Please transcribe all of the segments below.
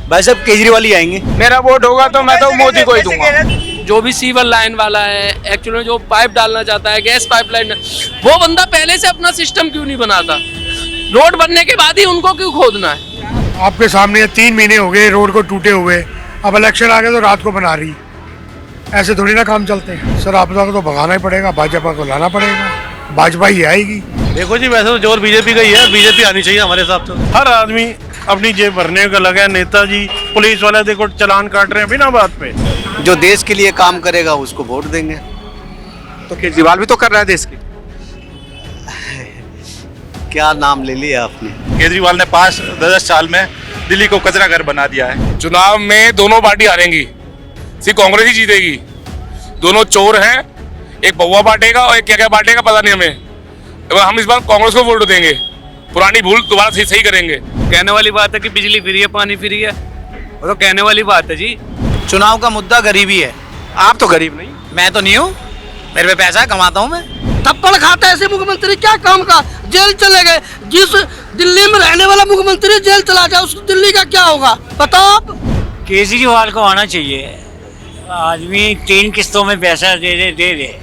भाई साहब केजरीवाल ही आएंगे। मेरा वोट होगा तो मैं तो मोदी को ही दूंगा। जो भी सीवर लाइन वाला है, एक्चुअली जो पाइप डालना चाहता है, गैस पाइपलाइन, वो बंदा पहले से अपना सिस्टम क्यों नहीं बनाता? रोड बनने के बाद ही उनको क्यों खोदना है? आपके सामने 3 महीने हो गए रोड को टूटे हुए, अब इलेक्शन आ गया तो रात को बना रही। ऐसे थोड़ी ना काम चलते हैं सर। आप लोगों को तो भगाना ही पड़ेगा, भाजपा को लाना पड़ेगा, भाजपा ही आएगी। देखो जी, वैसे तो जोर बीजेपी का ही है, बीजेपी आनी चाहिए हमारे हिसाब से। हर आदमी अपनी जेब भरने का लगा है, नेताजी पुलिस वाले देखो चलान काट रहे हैं बिना बात पे। जो देश के लिए काम करेगा उसको वोट देंगे। तो केजरीवाल भी तो कर रहा है देश की। क्या नाम ले लिया आपने? केजरीवाल ने 5-10 साल में दिल्ली को कचरा घर बना दिया है। चुनाव में दोनों पार्टी हारेंगी, सिर्फ कांग्रेस ही जीतेगी। दोनों चोर हैं, एक बउआ बांटेगा और एक क्या क्या बांटेगा पता नहीं हमें। हम इस बार कांग्रेस को वोट देंगे, पुरानी भूल दोबारा सही करेंगे। कहने वाली बात है कि बिजली फ्री है, पानी फ्री है, वो तो कहने वाली बात है जी। चुनाव का मुद्दा गरीबी है। आप तो गरीब नहीं। मैं तो नहीं हूँ, मेरे पे पैसा है, कमाता हूँ मैं। थप्पड़ खाता है ऐसे मुख्यमंत्री, क्या काम का? जेल चले गए। जिस दिल्ली में रहने वाला मुख्यमंत्री जेल चला जाए, उसको दिल्ली का क्या होगा बताओ आप? केजरीवाल को आना चाहिए। आदमी 3 किस्तों में पैसा दे दे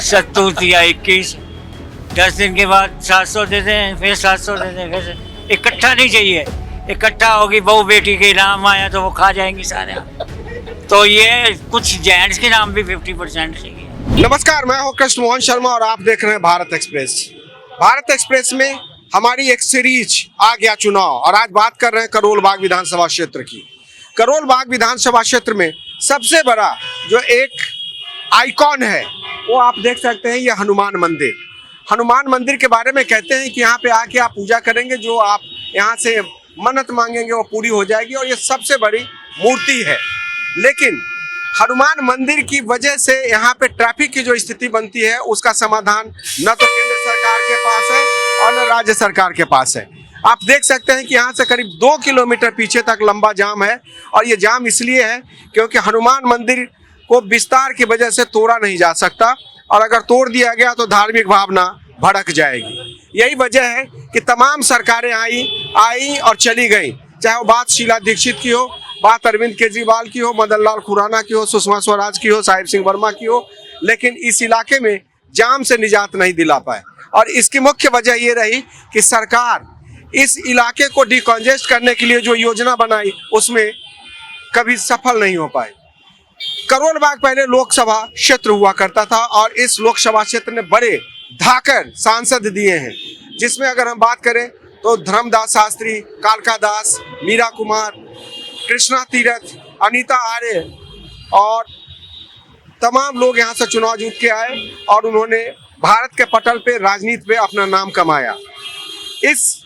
70 या 21, 10 दिन के बाद 700 दे दें, फिर 700 दे दें। फिर इकट्ठा नहीं चाहिए, इकट्ठा होगी बहू बेटी के नाम आया तो वो खा जाएंगी सारे। तो ये कुछ जेंट्स के नाम भी 50% चाहिए। नमस्कार, मैं हूं कृष्ण मोहन शर्मा और आप देख रहे हैं भारत एक्सप्रेस। भारत एक्सप्रेस में हमारी एक सीरीज आ गया चुनाव, और आज बात कर रहे हैं करोल बाग विधानसभा क्षेत्र की। करोल बाग विधानसभा क्षेत्र में सबसे बड़ा जो एक आइकॉन है वो आप देख सकते हैं, ये हनुमान मंदिर। हनुमान मंदिर के बारे में कहते हैं कि यहाँ पे आके आप पूजा करेंगे, जो आप यहाँ से मन्नत मांगेंगे वो पूरी हो जाएगी, और ये सबसे बड़ी मूर्ति है। लेकिन हनुमान मंदिर की वजह से यहाँ पे ट्रैफिक की जो स्थिति बनती है उसका समाधान न तो केंद्र सरकार के पास है और न राज्य सरकार के पास है। आप देख सकते हैं कि यहाँ से करीब 2 किलोमीटर पीछे तक लंबा जाम है, और ये जाम इसलिए है क्योंकि हनुमान मंदिर को विस्तार की वजह से तोड़ा नहीं जा सकता, और अगर तोड़ दिया गया तो धार्मिक भावना भड़क जाएगी। यही वजह है कि तमाम सरकारें आई और चली गई, चाहे वो बात शीला दीक्षित की हो, बात अरविंद केजरीवाल की हो, मदन लाल खुराना की हो, सुषमा स्वराज की हो, साहिब सिंह वर्मा की हो, लेकिन इस इलाके में जाम से निजात नहीं दिला पाए। और इसकी मुख्य वजह ये रही कि सरकार इस इलाके को डिकॉन्जेस्ट करने के लिए जो योजना बनाई उसमें कभी सफल नहीं हो पाई। करोल बाग पहले लोकसभा क्षेत्र हुआ करता था, और इस लोकसभा क्षेत्र ने बड़े धाकर सांसद दिए हैं, जिसमें अगर हम बात करें तो धर्मदास शास्त्री, कालका दास, मीरा कुमार, कृष्णा तीरथ, अनीता आर्य और तमाम लोग यहाँ से चुनाव जीत के आए, और उन्होंने भारत के पटल पे, राजनीति पे अपना नाम कमाया। इस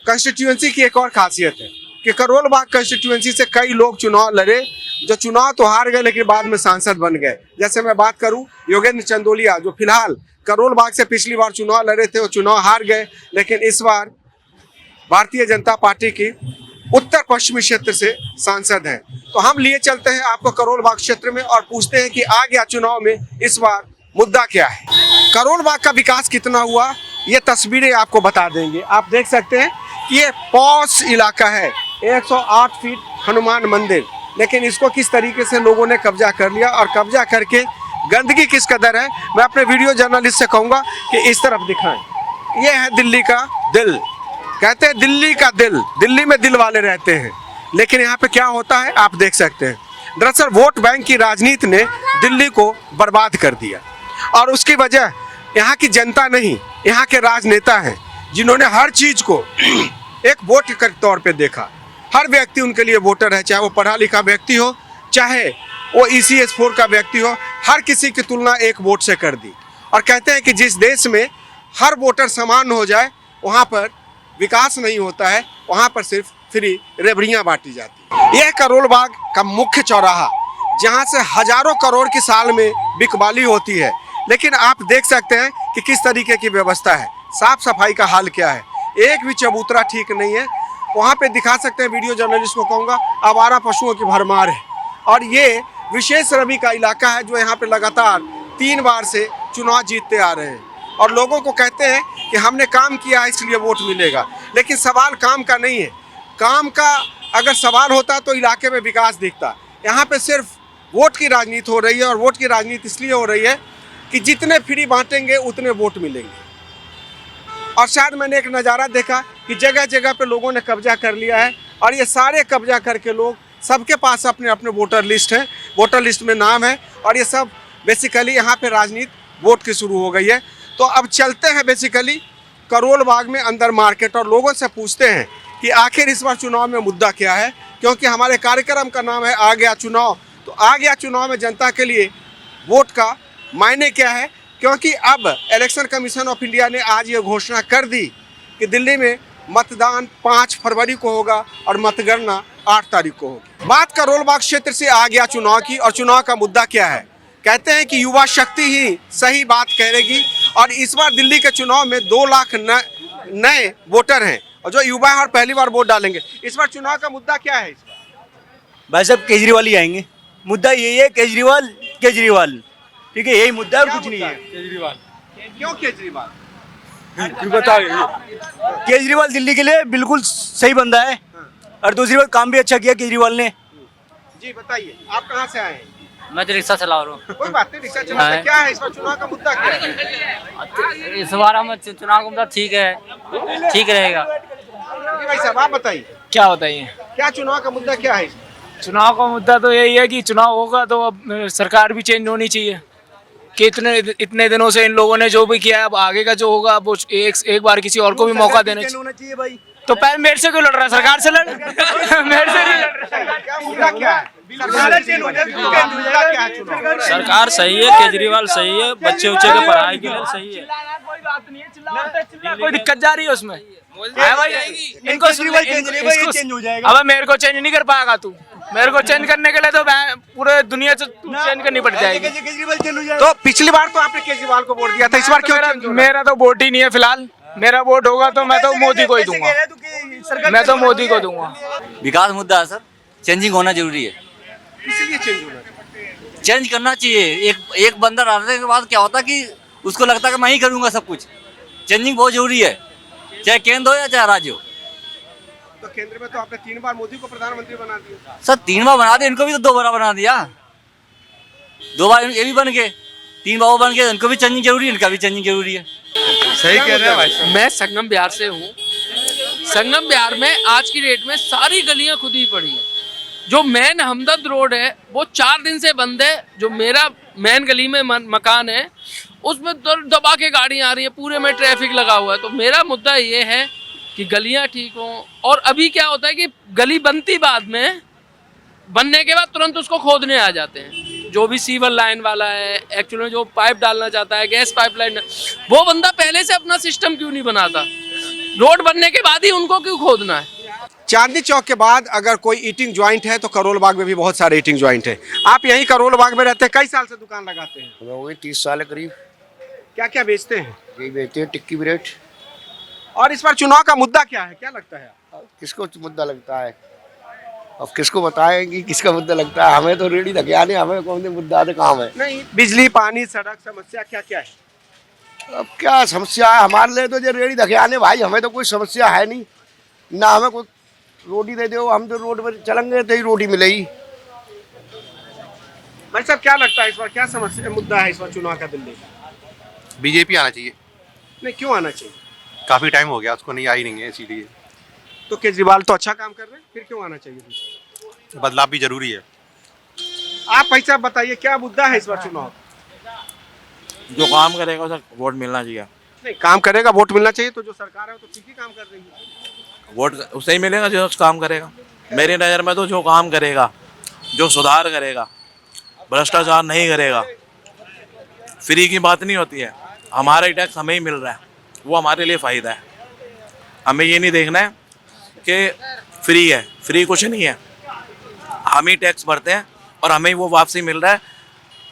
कंस्टिट्यूएंसी की एक और खासियत है कि करोल बाग कंस्टिट्यूएंसी से कई लोग चुनाव लड़े, जो चुनाव तो हार गए लेकिन बाद में सांसद बन गए। जैसे मैं बात करूं योगेंद्र चंदोलिया, जो फिलहाल करोल बाग से पिछली बार चुनाव लड़े थे, वो चुनाव हार गए, लेकिन इस बार भारतीय जनता पार्टी की उत्तर पश्चिमी क्षेत्र से सांसद हैं। तो हम लिए चलते हैं आपको करोल बाग क्षेत्र में और पूछते हैं कि आ गया चुनाव में इस बार मुद्दा क्या है। करोल बाग का विकास कितना हुआ ये तस्वीरें आपको बता देंगे। आप देख सकते हैं कि ये पॉश इलाका है, 108 फीट हनुमान मंदिर, लेकिन इसको किस तरीके से लोगों ने कब्जा कर लिया, और कब्जा करके गंदगी किस कदर है। मैं अपने वीडियो जर्नलिस्ट से कहूँगा कि इस तरफ दिखाएं। ये है दिल्ली का दिल, कहते हैं दिल्ली का दिल, दिल्ली में दिल वाले रहते हैं, लेकिन यहाँ पे क्या होता है आप देख सकते हैं। दरअसल वोट बैंक की राजनीति ने दिल्ली को बर्बाद कर दिया, और उसकी वजह यहाँ की जनता नहीं, यहाँ के राजनेता हैं, जिन्होंने हर चीज को एक वोट के तौर पे देखा। हर व्यक्ति उनके लिए वोटर है, चाहे वो पढ़ा लिखा व्यक्ति हो, चाहे वो ECS 4 का व्यक्ति हो, हर किसी की तुलना एक वोट से कर दी। और कहते हैं कि जिस देश में हर वोटर समान हो जाए वहाँ पर विकास नहीं होता है, वहाँ पर सिर्फ फ्री रेवड़ियाँ बांटी जाती है। यह करोल बाग का मुख्य चौराहा, जहाँ से हजारों करोड़ की साल में बिकवाली होती है, लेकिन आप देख सकते हैं कि किस तरीके की व्यवस्था है, साफ सफाई का हाल क्या है, एक भी चबूतरा ठीक नहीं है। वहाँ पे दिखा सकते हैं, वीडियो जर्नलिस्ट को कहूँगा, आवारा पशुओं की भरमार है। और ये विशेष रवि का इलाका है, जो यहाँ पे लगातार 3 बार से चुनाव जीतते आ रहे हैं, और लोगों को कहते हैं कि हमने काम किया है इसलिए वोट मिलेगा, लेकिन सवाल काम का नहीं है। काम का अगर सवाल होता तो इलाके में विकास दिखता। यहाँ पे सिर्फ वोट की राजनीति हो रही है, और वोट की राजनीति इसलिए हो रही है कि जितने फ्री बांटेंगे उतने वोट मिलेंगे। और शायद मैंने एक नज़ारा देखा कि जगह जगह पे लोगों ने कब्जा कर लिया है, और ये सारे कब्जा करके लोग, सबके पास अपने अपने वोटर लिस्ट है, वोटर लिस्ट में नाम है, और ये सब बेसिकली यहाँ पे राजनीति वोट की शुरू हो गई है। तो अब चलते हैं बेसिकली करोल बाग में अंदर मार्केट, और लोगों से पूछते हैं कि आखिर इस बार चुनाव में मुद्दा क्या है, क्योंकि हमारे कार्यक्रम का नाम है आ गया चुनाव। तो आ गया चुनाव में जनता के लिए वोट का मायने क्या है, क्योंकि अब इलेक्शन कमीशन ऑफ इंडिया ने आज ये घोषणा कर दी कि दिल्ली में मतदान 5 फरवरी को होगा और मतगणना 8 तारीख को होगी। बात करोल बाग क्षेत्र से आ गया चुनाव की, और चुनाव का मुद्दा क्या है। कहते हैं कि युवा शक्ति ही सही बात करेगी, और इस बार दिल्ली के चुनाव में 2 लाख नए वोटर हैं, और जो युवा है और पहली बार वोट डालेंगे। इस बार चुनाव का मुद्दा क्या है? इस बार भाई साहब केजरीवाल ही आएंगे। मुद्दा यही है, केजरीवाल केजरीवाल, ठीक है, यही मुद्दा है और कुछ नहीं है। केजरीवाल क्यों? केजरीवाल केजरीवाल दिल्ली के लिए बिल्कुल सही बंदा है, और दूसरी बात काम भी अच्छा किया केजरीवाल ने। जी बताइए, आप कहाँ से आए हैं? मैं तो रिक्शा चला रहा हूँ। कोई बात नहीं, रिक्शा चलाते हैं। क्या है इस बार चुनाव का मुद्दा क्या है? इस बार हम चुनाव का मुद्दा ठीक है, ठीक रहेगा। जी भाई साहब आप बताइए, क्या बताइए, क्या चुनाव का मुद्दा क्या है? चुनाव का मुद्दा तो यही है कि चुनाव होगा तो अब सरकार भी चेंज होनी चाहिए, कि इतने दिनों से इन लोगों ने जो भी किया है, अब आगे का जो होगा वो एक बार किसी और को भी मौका देना चाहिए भाई। तो पहले मेरे से क्यों लड़ रहा है, सरकार से लड़ मेरे से नहीं लड़ रहा। क्या मुद्दा क्या है? सरकार सही है, केजरीवाल सही है, बच्चे उच्चे के पढ़ाई के लिए सही है। कोई बात नहीं है, कोई दिक्कत जा रही है उसमें है भाई। इनको चेंज हो जाएगा। अब मेरे को चेंज नहीं कर पाएगा तू, मेरे को चेंज करने के लिए तो पूरे दुनिया से चेंज करनी पड़ जाएगी। केजरीवाल चेंज हो जाएगा। तो पिछली बार तो आपने केजरीवाल को वोट दिया था, इस बार क्यों? मेरा तो वोट ही नहीं है फिलहाल। मेरा वोट होगा तो मैं तो मोदी को ही दूंगा, मैं तो मोदी को दूंगा। विकास मुद्दा है सर, चेंजिंग होना जरूरी है, इसलिए चेंज होना चाहिए। चेंज करना चाहिए। एक बंदा रहने के बाद क्या होता कि उसको लगता है कि मैं ही करूंगा सब कुछ। चेंजिंग बहुत जरूरी है, चाहे केंद्र हो या चाहे राज्य हो। तो केंद्र में तो आपने 3 बार मोदी को प्रधानमंत्री बना दिया। सर 3 बार बना दिया, इनको भी तो 2 बार बना दिया। 2 बार ये भी बन गए, 3 बार वो बन गए, इनको भी चेंजिंग जरूरी है, इनका भी चेंजिंग जरूरी है। सही कह रहे हैं भाई साहब। मैं संगम बिहार से हूँ। संगम बिहार में आज की डेट में सारी गलियां खुदी पड़ी हैं। जो मेन हमदर्द रोड है वो 4 दिन से बंद है। जो मेरा मेन गली में मकान है उसमें दबा के गाड़ी आ रही है, पूरे में ट्रैफिक लगा हुआ है। तो मेरा मुद्दा ये है कि गलियां ठीक हों। और अभी क्या होता है कि गली बनती बाद में, बनने के बाद तुरंत उसको खोदने आ जाते हैं। जो भी सीवर लाइन वाला है, एक्चुअली में जो पाइप डालना चाहता है, गैस पाइपलाइन, वो बंदा पहले से अपना सिस्टम क्यों नहीं बनाता? रोड बनने के बाद ही उनको क्यों खोदना है? चांदनी चौक के बाद अगर कोई ईटिंग ज्वाइंट है तो करोल बाग में भी बहुत सारे ईटिंग ज्वाइंट है। आप यहीं करोल बाग में रहते हैं, कई साल से दुकान लगाते हैं? हो गई 30 साल करीब। क्या क्या बेचते हैं? यही बेचते हैं, टिक्की ब्रेड। और इस बार चुनाव का मुद्दा क्या है, क्या लगता है? किसको मुद्दा लगता है? अब किसको बताएंगे किसका मुद्दा लगता है? हमें तो रेडी धके आने, हमें कौन से मुद्दा है, काम है नहीं। बिजली, पानी, सड़क समस्या क्या क्या है? अब क्या समस्या है हमारे लिए? तो जो रेडी धके आने भाई, हमें तो कोई समस्या है नहीं ना। हमें कोई रोटी दे दो, हम तो रोड पर चलेंगे तो ही रोटी मिलेगी। भाई साहब क्या लगता है इस बार क्या समस्या मुद्दा है इस बार चुनाव का दिल्ली का? बीजेपी आना चाहिए। नहीं, क्यों आना चाहिए? काफी टाइम हो गया उसको नहीं आई नहीं है, इसीलिए। तो केजरीवाल तो अच्छा काम कर रहे हैं, फिर क्यों आना चाहिए? बदलाव भी जरूरी है। आप भाई साहब बताइए क्या मुद्दा है इस बार चुनाव? जो काम करेगा उसे वोट मिलना चाहिए। नहीं, काम करेगा वोट मिलना चाहिए, तो जो सरकार है तो ठीक ही काम कर रही है। वोट उससे ही मिलेगा जो काम करेगा। मेरी नज़र में तो जो काम करेगा, जो सुधार करेगा, भ्रष्टाचार नहीं करेगा, फ्री की बात नहीं होती है। हमारा ही टैक्स हमें ही मिल रहा है, वो हमारे लिए फ़ायदा है। हमें ये नहीं देखना है कि फ्री है, फ्री कुछ नहीं है। हम ही टैक्स भरते हैं और हमें ही वो वापसी मिल रहा है।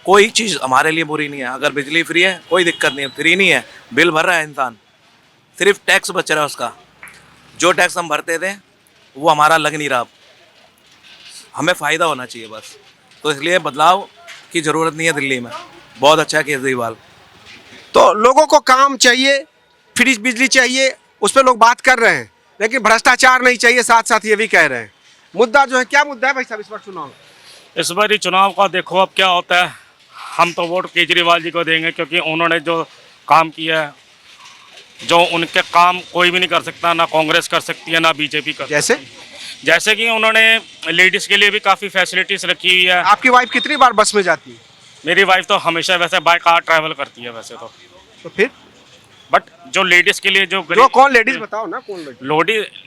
कोई चीज़ हमारे लिए बुरी नहीं है। अगर बिजली फ्री है कोई दिक्कत नहीं है, फ्री नहीं है, बिल भर रहा है इंसान, सिर्फ टैक्स बच रहा है उसका। जो टैक्स हम भरते थे वो हमारा लग नहीं रहा। हमें फ़ायदा होना चाहिए बस। तो इसलिए बदलाव की ज़रूरत नहीं है दिल्ली में। बहुत अच्छा केजरीवाल। तो लोगों को काम चाहिए, फ्री बिजली चाहिए, उस पर लोग बात कर रहे हैं, लेकिन भ्रष्टाचार नहीं चाहिए, साथ साथ ये भी कह रहे हैं। मुद्दा जो है, क्या मुद्दा है भाई साहब इस बार चुनाव? इस बारी चुनाव का देखो अब क्या होता है। हम तो वोट केजरीवाल जी को देंगे क्योंकि उन्होंने जो काम किया है, जो उनके काम कोई भी नहीं कर सकता, ना कांग्रेस कर सकती है ना बीजेपी कर। जैसे कि उन्होंने लेडीज़ के लिए भी काफ़ी फैसिलिटीज़ रखी हुई है। आपकी वाइफ कितनी बार बस में जाती है? मेरी वाइफ तो हमेशा वैसे बाय कार ट्रैवल करती है वैसे तो फिर बट जो लेडीज़ के लिए जो कौन लेडीज बताओ ना, कौन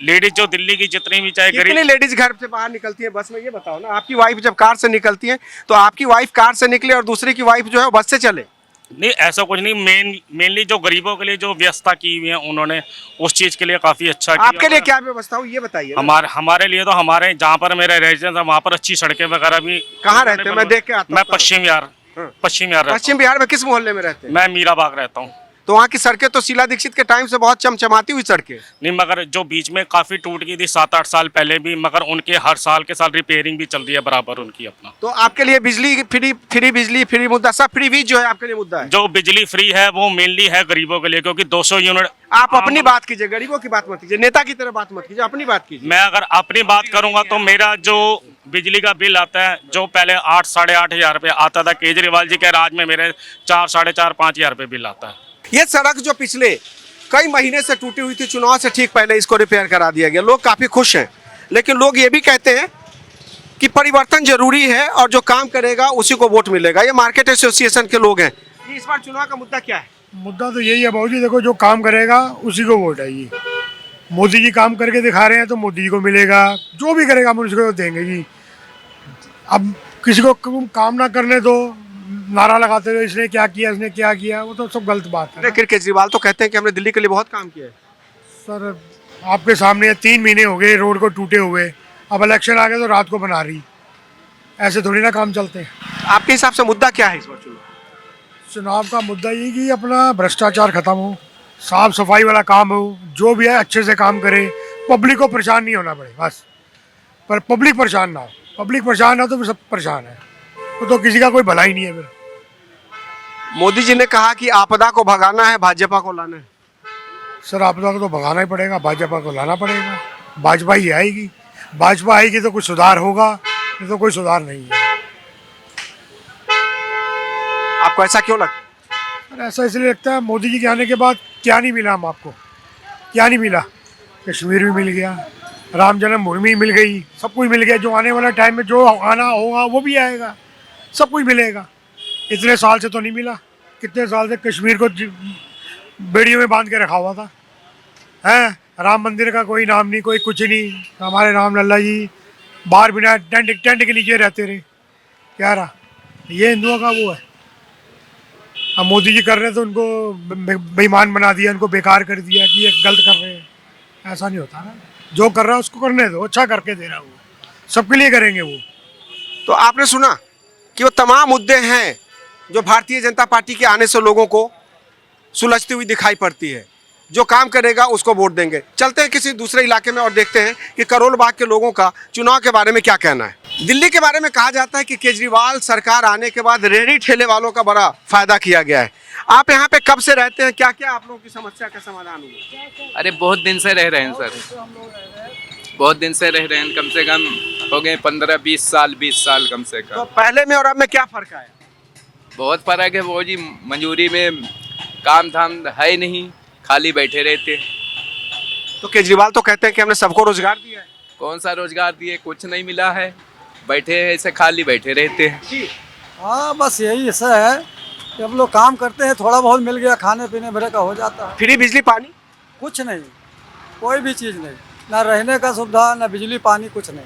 लेडीज जो दिल्ली की जितनी भी चाहे कितनी लेडीज घर से बाहर निकलती है बस में, ये बताओ ना। आपकी वाइफ जब कार से निकलती है तो आपकी वाइफ कार से निकले और दूसरे की वाइफ जो है बस से चले? नहीं, ऐसा कुछ नहीं। मेनली जो गरीबों के लिए जो व्यवस्था की हुई है उन्होंने, उस चीज़ के लिए काफ़ी अच्छा किया। आपके लिए क्या व्यवस्था हुई ये बताइए। हमारे लिए तो हमारे जहाँ पर मेरा रेजिडेंस है वहाँ पर अच्छी सड़कें वगैरह भी। कहाँ रहते हैं? मैं देख के आता हूँ। मैं पश्चिम बिहार में। किस मोहल्ले में रहते हैं? मैं मीराबाग रहता हूँ। तो वहाँ की सड़कें तो शीला दीक्षित के टाइम से बहुत चमचमाती हुई सड़कें। नहीं, मगर जो बीच में काफ़ी टूट गई थी 7-8 साल पहले भी, मगर उनके हर साल के साल रिपेयरिंग भी चल रही है बराबर उनकी अपना। तो आपके लिए बिजली फ्री मुद्दा, सब फ्री भी जो है आपके लिए मुद्दा है? जो बिजली फ्री है वो मेनली है गरीबों के लिए, क्योंकि 200 यूनिट। आप अपनी बात कीजिए, गरीबों की बात मत कीजिए, नेता की तरह बात मत कीजिए, अपनी बात कीजिए। मैं अगर अपनी बात करूंगा तो मेरा जो बिजली का बिल आता है, जो पहले 8-8.5 हज़ार रुपये आता था, केजरीवाल जी के राज में मेरे 4-4.5 हज़ार रुपये बिल आता है। ये सड़क जो पिछले कई महीने से टूटी हुई थी, चुनाव से ठीक पहले इसको रिपेयर करा दिया गया। लोग काफी खुश हैं, लेकिन लोग ये भी कहते हैं कि परिवर्तन जरूरी है और जो काम करेगा उसी को वोट मिलेगा। ये मार्केट एसोसिएशन के लोग हैं। इस बार चुनाव का मुद्दा क्या है? मुद्दा तो यही है बाबू जी, देखो जो काम करेगा उसी को वोट है। ये मोदी जी काम करके दिखा रहे हैं तो मोदी जी को मिलेगा, जो भी करेगा हम उसको देंगे जी। अब किसी को काम ना करने दो, नारा लगाते रहो इसने क्या किया, इसने क्या किया, वो तो सब गलत बात है। लेकिन केजरीवाल तो कहते हैं कि हमने दिल्ली के लिए बहुत काम किया है। सर आपके सामने 3 महीने हो गए रोड को टूटे हुए, अब इलेक्शन आ गया तो रात को बना रही। ऐसे थोड़ी ना काम चलते हैं। आपके हिसाब से मुद्दा क्या है इस बार चुनाव का? मुद्दा ये कि अपना भ्रष्टाचार खत्म हो, साफ सफाई वाला काम हो, जो भी है अच्छे से काम करे, पब्लिक को परेशान नहीं होना पड़े बस। पर पब्लिक परेशान ना हो, पब्लिक परेशान ना हो तो फिर सब परेशान है, तो किसी का कोई भला ही नहीं है। फिर मोदी जी ने कहा कि आपदा को भगाना है, भाजपा को लाना है। सर आपदा को तो भगाना ही पड़ेगा, भाजपा को लाना पड़ेगा। भाजपा ही आएगी, भाजपा आएगी तो कुछ सुधार होगा, नहीं तो कोई सुधार नहीं है। आपको ऐसा क्यों लगता है? सर ऐसा इसलिए लगता है, मोदी जी के आने के बाद क्या नहीं मिला हम आपको, क्या नहीं मिला? कश्मीर भी मिल गया, राम जन्मभूमि मिल गई, सब कुछ मिल गया। जो आने वाला टाइम में जो आना होगा वो भी आएगा, सब कुछ मिलेगा। इतने साल से तो नहीं मिला। कितने साल से कश्मीर को बेड़ियों में बांध के रखा हुआ था, हैं? राम मंदिर का कोई नाम नहीं, कोई कुछ नहीं। हमारे राम लल्ला जी बाहर बिना टेंट के नीचे रहते रहे, क्या रहा? ये हिंदुओं का वो है। अब मोदी जी कर रहे हैं तो उनको बेईमान बना दिया, उनको बेकार कर दिया कि ये गलत कर रहे हैं। ऐसा नहीं होता ना, जो कर रहा है उसको करने दो, अच्छा करके दे रहा है वो, सबके लिए करेंगे वो। तो आपने सुना कि वो तमाम मुद्दे हैं जो भारतीय जनता पार्टी के आने से लोगों को सुलझती हुई दिखाई पड़ती है। जो काम करेगा उसको वोट देंगे। चलते हैं किसी दूसरे इलाके में और देखते हैं कि करोल बाग के लोगों का चुनाव के बारे में क्या कहना है। दिल्ली के बारे में कहा जाता है कि केजरीवाल सरकार आने के बाद रेहड़ी ठेले वालों का बड़ा फायदा किया गया है। आप यहाँ पे कब से रहते हैं? क्या क्या आप लोगों की समस्या का समाधान हुआ? अरे बहुत दिन से रह रहे हैं सर, बहुत दिन से रह रहे हैं, कम से कम हो गए 15-20 साल, 20 साल कम से कम। तो पहले में और अब में क्या फर्क आया? बहुत फर्क है वो जी, मंजूरी में काम धाम है नहीं, खाली बैठे रहते। तो केजरीवाल तो कहते हैं कि हमने सबको रोजगार दिया है। कौन सा रोजगार दिए? कुछ नहीं मिला है, बैठे हैं ऐसे खाली बैठे रहते हैं। हाँ बस यही ऐसा है कि हम लोग काम करते हैं, थोड़ा बहुत मिल गया, खाने पीने भरे का हो जाता है। फ्री बिजली पानी? कुछ नहीं, कोई भी चीज़ नहीं, ना रहने का सुविधा, ना बिजली पानी, कुछ नहीं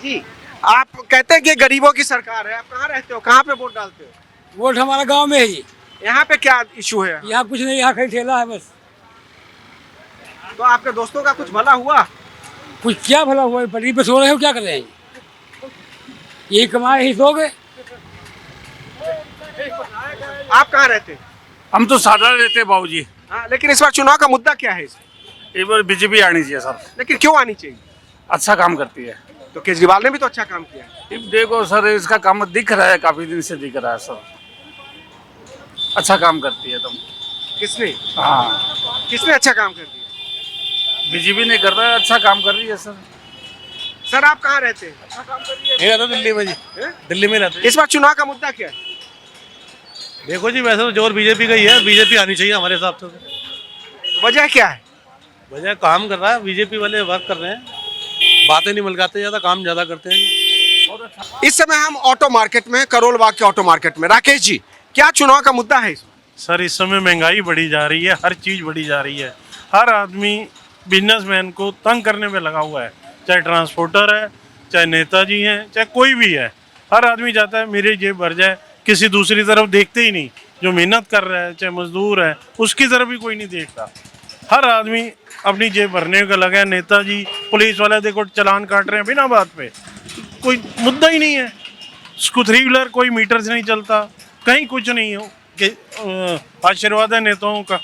जी। आप कहते हैं कि गरीबों की सरकार है। आप कहाँ रहते हो, कहाँ पे वोट डालते हो? वोट हमारा गांव में ही। यहाँ पे क्या इशू है? यहाँ कुछ नहीं, यहाँ कहीं ठेला है बस। तो आपके दोस्तों का कुछ भला हुआ? कुछ क्या भला हुआ? पटरी पे सो रहे हो, क्या कर रहे हैं? यही कमाए ही सो गए। आप कहाँ रहते हैं? हम तो सादा रहते हैं बाबू जी। हाँ, लेकिन इस बार चुनाव का मुद्दा क्या है? इस बार बीजेपी आनी चाहिए सर। लेकिन क्यों आनी चाहिए? अच्छा काम करती है। तो केजरीवाल ने भी तो अच्छा काम किया है। देखो सर, इसका काम दिख रहा है, काफी दिन से दिख रहा है सर, अच्छा काम करती है। तुम किसने? हाँ, किसने अच्छा काम कर दिया? बीजेपी ने कर रहा है, अच्छा काम कर रही है सर। सर आप कहाँ रहते हैं? ये रहता दिल्ली में जी, दिल्ली में रहते। इस बार चुनाव का मुद्दा क्या है? देखो जी, वैसे तो जोर बीजेपी का ही है, बीजेपी आनी चाहिए हमारे हिसाब से। वजह क्या है? वजह काम कर रहा है, बीजेपी वाले वर्क कर रहे हैं, बातें नहीं मिलगाते, ज्यादा काम ज्यादा करते हैं। इस समय हम ऑटो मार्केट में, करोल बाग के ऑटो मार्केट में। राकेश जी, क्या चुनाव का मुद्दा है? सर इस समय महंगाई बढ़ी जा रही है, हर चीज बढ़ी जा रही है, हर आदमी बिजनेसमैन को तंग करने में लगा हुआ है, चाहे ट्रांसपोर्टर है, चाहे नेताजी हैं, चाहे कोई भी है। हर आदमी चाहता है मेरी जेब भर जाए, किसी दूसरी तरफ देखते ही नहीं। जो मेहनत कर रहा है, चाहे मजदूर है, उसकी तरफ भी कोई नहीं देखता। हर आदमी अपनी जेब भरने का लगा है। नेताजी, पुलिस वाले देखो चालान काट रहे हैं बिना बात पे, कोई मुद्दा ही नहीं है। स्कूल व्हीलर कोई मीटर से नहीं चलता, कहीं कुछ नहीं हो कि आशीर्वाद है नेताओं का।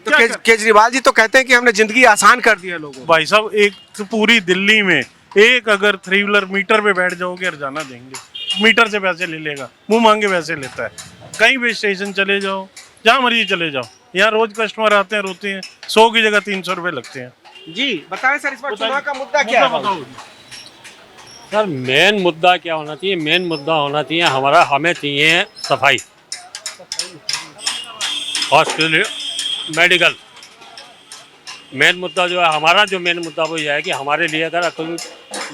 तो केजरीवाल जी तो कहते हैं कि हमने जिंदगी आसान कर दी है लोगों। भाई साहब, एक तो पूरी दिल्ली में एक अगर थ्री व्हीलर मीटर पे बैठ जाओगे, हरजाना देंगे, मीटर से पैसे ले लेगा, मुंह मांगे पैसे लेता है। कहीं भी स्टेशन चले जाओ, जहाँ मर्जी चले जाओ, यहाँ रोज कस्टमर आते हैं, रोते हैं, 100 की जगह 300 रुपए लगते हैं। जी बताएं सर, इस बार चुनाव का मुद्दा क्या है? सर मेन मुद्दा क्या होना चाहिए? मेन मुद्दा होना चाहिए हमारा, हमें चाहिए सफाई, हॉस्पिटल, मेडिकल। मेन मुद्दा जो है हमारा, जो मेन मुद्दा वो ये है कि हमारे लिए अगर कोई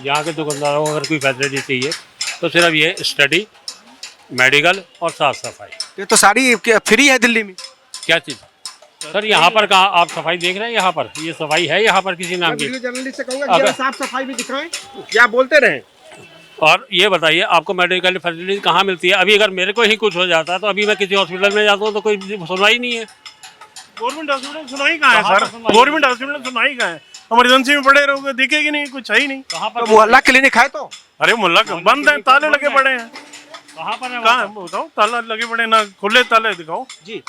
यहाँ के दुकानदारों को अगर कोई फैसिलिटी चाहिए तो सिर्फ ये स्टडी, मेडिकल और साफ सफाई। ये तो सारी फ्री है दिल्ली में। क्या चीज़ सर? यहाँ पर कहाँ आप सफाई देख रहे हैं? यहाँ पर ये सफाई है यहाँ पर किसी नाम की? जर्नलिस्ट से कहूँगा जरा साफ सफाई भी दिखाएं, क्या बोलते रहे। और ये बताइए आपको मेडिकल फैसिलिटी कहाँ मिलती है? अभी अगर मेरे को ही कुछ हो जाता है तो अभी मैं किसी हॉस्पिटल में जाता हूँ तो कोई सुनवाई नहीं है। गवर्नमेंट हॉस्पिटल सुनाई कहाँ है सर? गवर्नमेंट हॉस्पिटल सुनाई कहाँ है? इमरजेंसी में पड़े रहोगे, दिखेगी नहीं, कुछ है ही नहीं। कहाँ पर? मोहल्ला क्लिनिक है तो? अरे मोहल्ला बंद है, ताले लगे पड़े हैं। कहाँ पर है? कहाँ बताओ, ताला लगे पड़े ना, खुले ताले दिखाओ जी।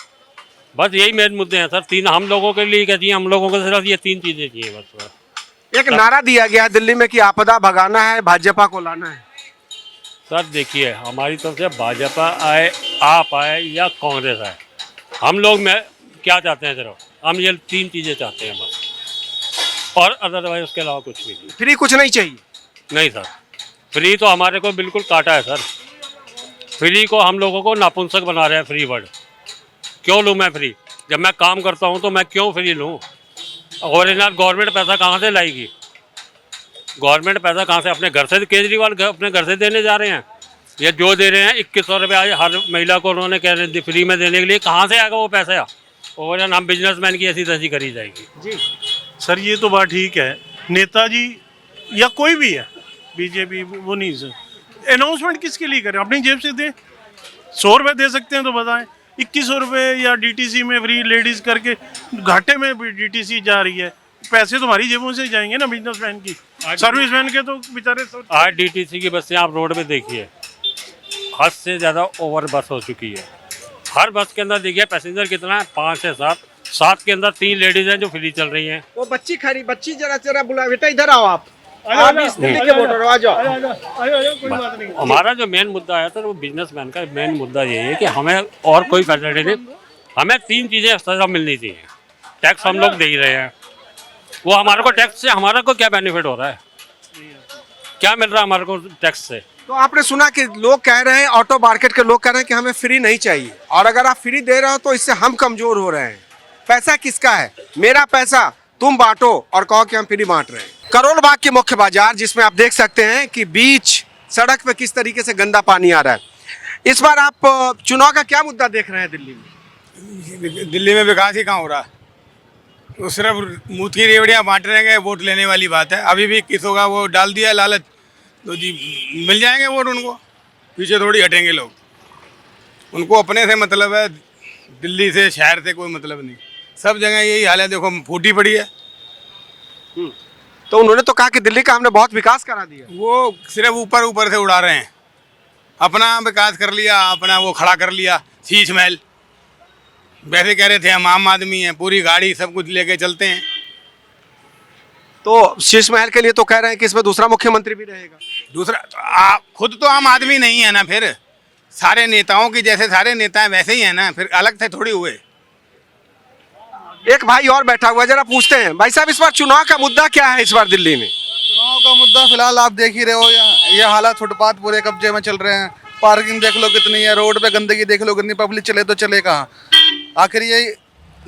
बस यही मेन मुद्दे हैं सर, तीन हम लोगों के लिए क्या चाहिए? हम लोगों को सिर्फ ये तीन चीजें चाहिए बस। एक नारा दिया गया है दिल्ली में कि आपदा भगाना है, भाजपा को लाना है। सर देखिए, हमारी तरफ से भाजपा आए, आप आए या कांग्रेस आए, हम लोग में क्या चाहते हैं? सिर्फ हम ये तीन चीजें चाहते हैं बस, और अदरवाइज उसके अलावा कुछ भी नहीं। फ्री कुछ नहीं चाहिए? नहीं सर, फ्री तो हमारे को बिल्कुल काटा है सर। फ्री को हम लोगों को नापुंसक बना रहे हैं। फ्री वर्ड क्यों लूँ मैं फ्री? जब मैं काम करता हूँ तो मैं क्यों फ्री लूँ? और यार गवर्नमेंट पैसा कहाँ से लाएगी? गवर्नमेंट पैसा कहाँ से? अपने घर से, केजरीवाल अपने घर से देने जा रहे हैं। ये जो दे रहे हैं 2100 रुपये आज हर महिला को उन्होंने कह रहे फ्री में देने के लिए, कहाँ से आएगा वो पैसा? और हम बिजनेसमैन की ऐसी तैसी करी जाएगी। जी सर ये तो बात ठीक है, नेताजी या कोई भी है, बीजेपी वो नहीं सर, अनाउंसमेंट किसके लिए करें? अपनी जेब से दें। 100 रुपये दे सकते हैं तो बताएं। 2100 रुपये या डीटीसी में फ्री लेडीज करके घाटे में भी डीटीसी जा रही है, पैसे तुम्हारी जेबों से जाएंगे ना बिजनेसमैन की, सर्विसमैन के तो बेचारे। आज डीटीसी की बसें आप रोड पे देखिए, हद से ज़्यादा ओवर बस हो चुकी है। हर बस के अंदर देखिए पैसेंजर कितना है, 5 से 7 के अंदर 3 लेडीज हैं जो फ्री चल रही हैं। वो बच्ची जरा बुला, बेटा इधर आओ आप इस दिल्ली के वोटर हो, आ जाओ। कोई बात नहीं। हमारा जो मेन मुद्दा है सर, वो बिजनेसमैन का मेन मुद्दा ये है कि हमें और कोई फैसिलिटी नहीं, हमें 3 चीज़ें सब मिलनी चाहिए। टैक्स हम लोग दे ही रहे हैं, वो हमारे को टैक्स से हमारा को क्या बेनिफिट हो रहा है? क्या मिल रहा है हमारे को टैक्स से? तो आपने सुना कि लोग कह रहे हैं, ऑटो मार्केट के लोग कह रहे हैं कि हमें फ्री नहीं चाहिए, और अगर आप फ्री दे रहे हो तो इससे हम कमजोर हो रहे हैं। पैसा किसका है? मेरा पैसा तुम बांटो और कहो कि हम फ्री बांट रहे हैं। करोल बाग के मुख्य बाजार, जिसमें आप देख सकते हैं कि बीच सड़क पे किस तरीके से गंदा पानी आ रहा है। इस बार आप चुनाव का क्या मुद्दा देख रहे हैं दिल्ली में? दिल्ली में विकास ही कहाँ हो रहा है? तो सिर्फ मुँह की रेवड़ियाँ बांट रहे हैं, वोट लेने वाली बात है। अभी भी किस होगा वो डाल दिया लालच, तो जी मिल जाएंगे वोट उनको, पीछे थोड़ी हटेंगे लोग। उनको अपने से मतलब है, दिल्ली से, शहर से कोई मतलब नहीं। सब जगह यही हाल है, देखो फूटी पड़ी है। तो उन्होंने तो कहा कि दिल्ली का हमने बहुत विकास करा दिया। वो सिर्फ ऊपर से उड़ा रहे हैं, अपना विकास कर लिया, अपना वो खड़ा कर लिया शीश महल। वैसे कह रहे थे हम आम आदमी हैं, पूरी गाड़ी सब कुछ लेके चलते हैं। तो शीश महल के लिए तो कह रहे हैं कि इसमें दूसरा मुख्यमंत्री भी रहेगा। दूसरा तो खुद तो आम आदमी नहीं है ना, फिर सारे नेताओं की जैसे सारे नेता हैं वैसे ही है ना, फिर अलग से थोड़ी हुए। एक भाई और बैठा हुआ है, जरा पूछते हैं। भाई साहब, इस बार चुनाव का मुद्दा क्या है इस बार दिल्ली में? चुनाव का मुद्दा फिलहाल आप देख ही रहे हो, ये हालात फुटपाथ पूरे कब्जे में चल रहे हैं। पार्किंग देख लो कितनी है, रोड पे गंदगी देख लो कितनी, पब्लिक चले तो चले कहाँ। आखिर ये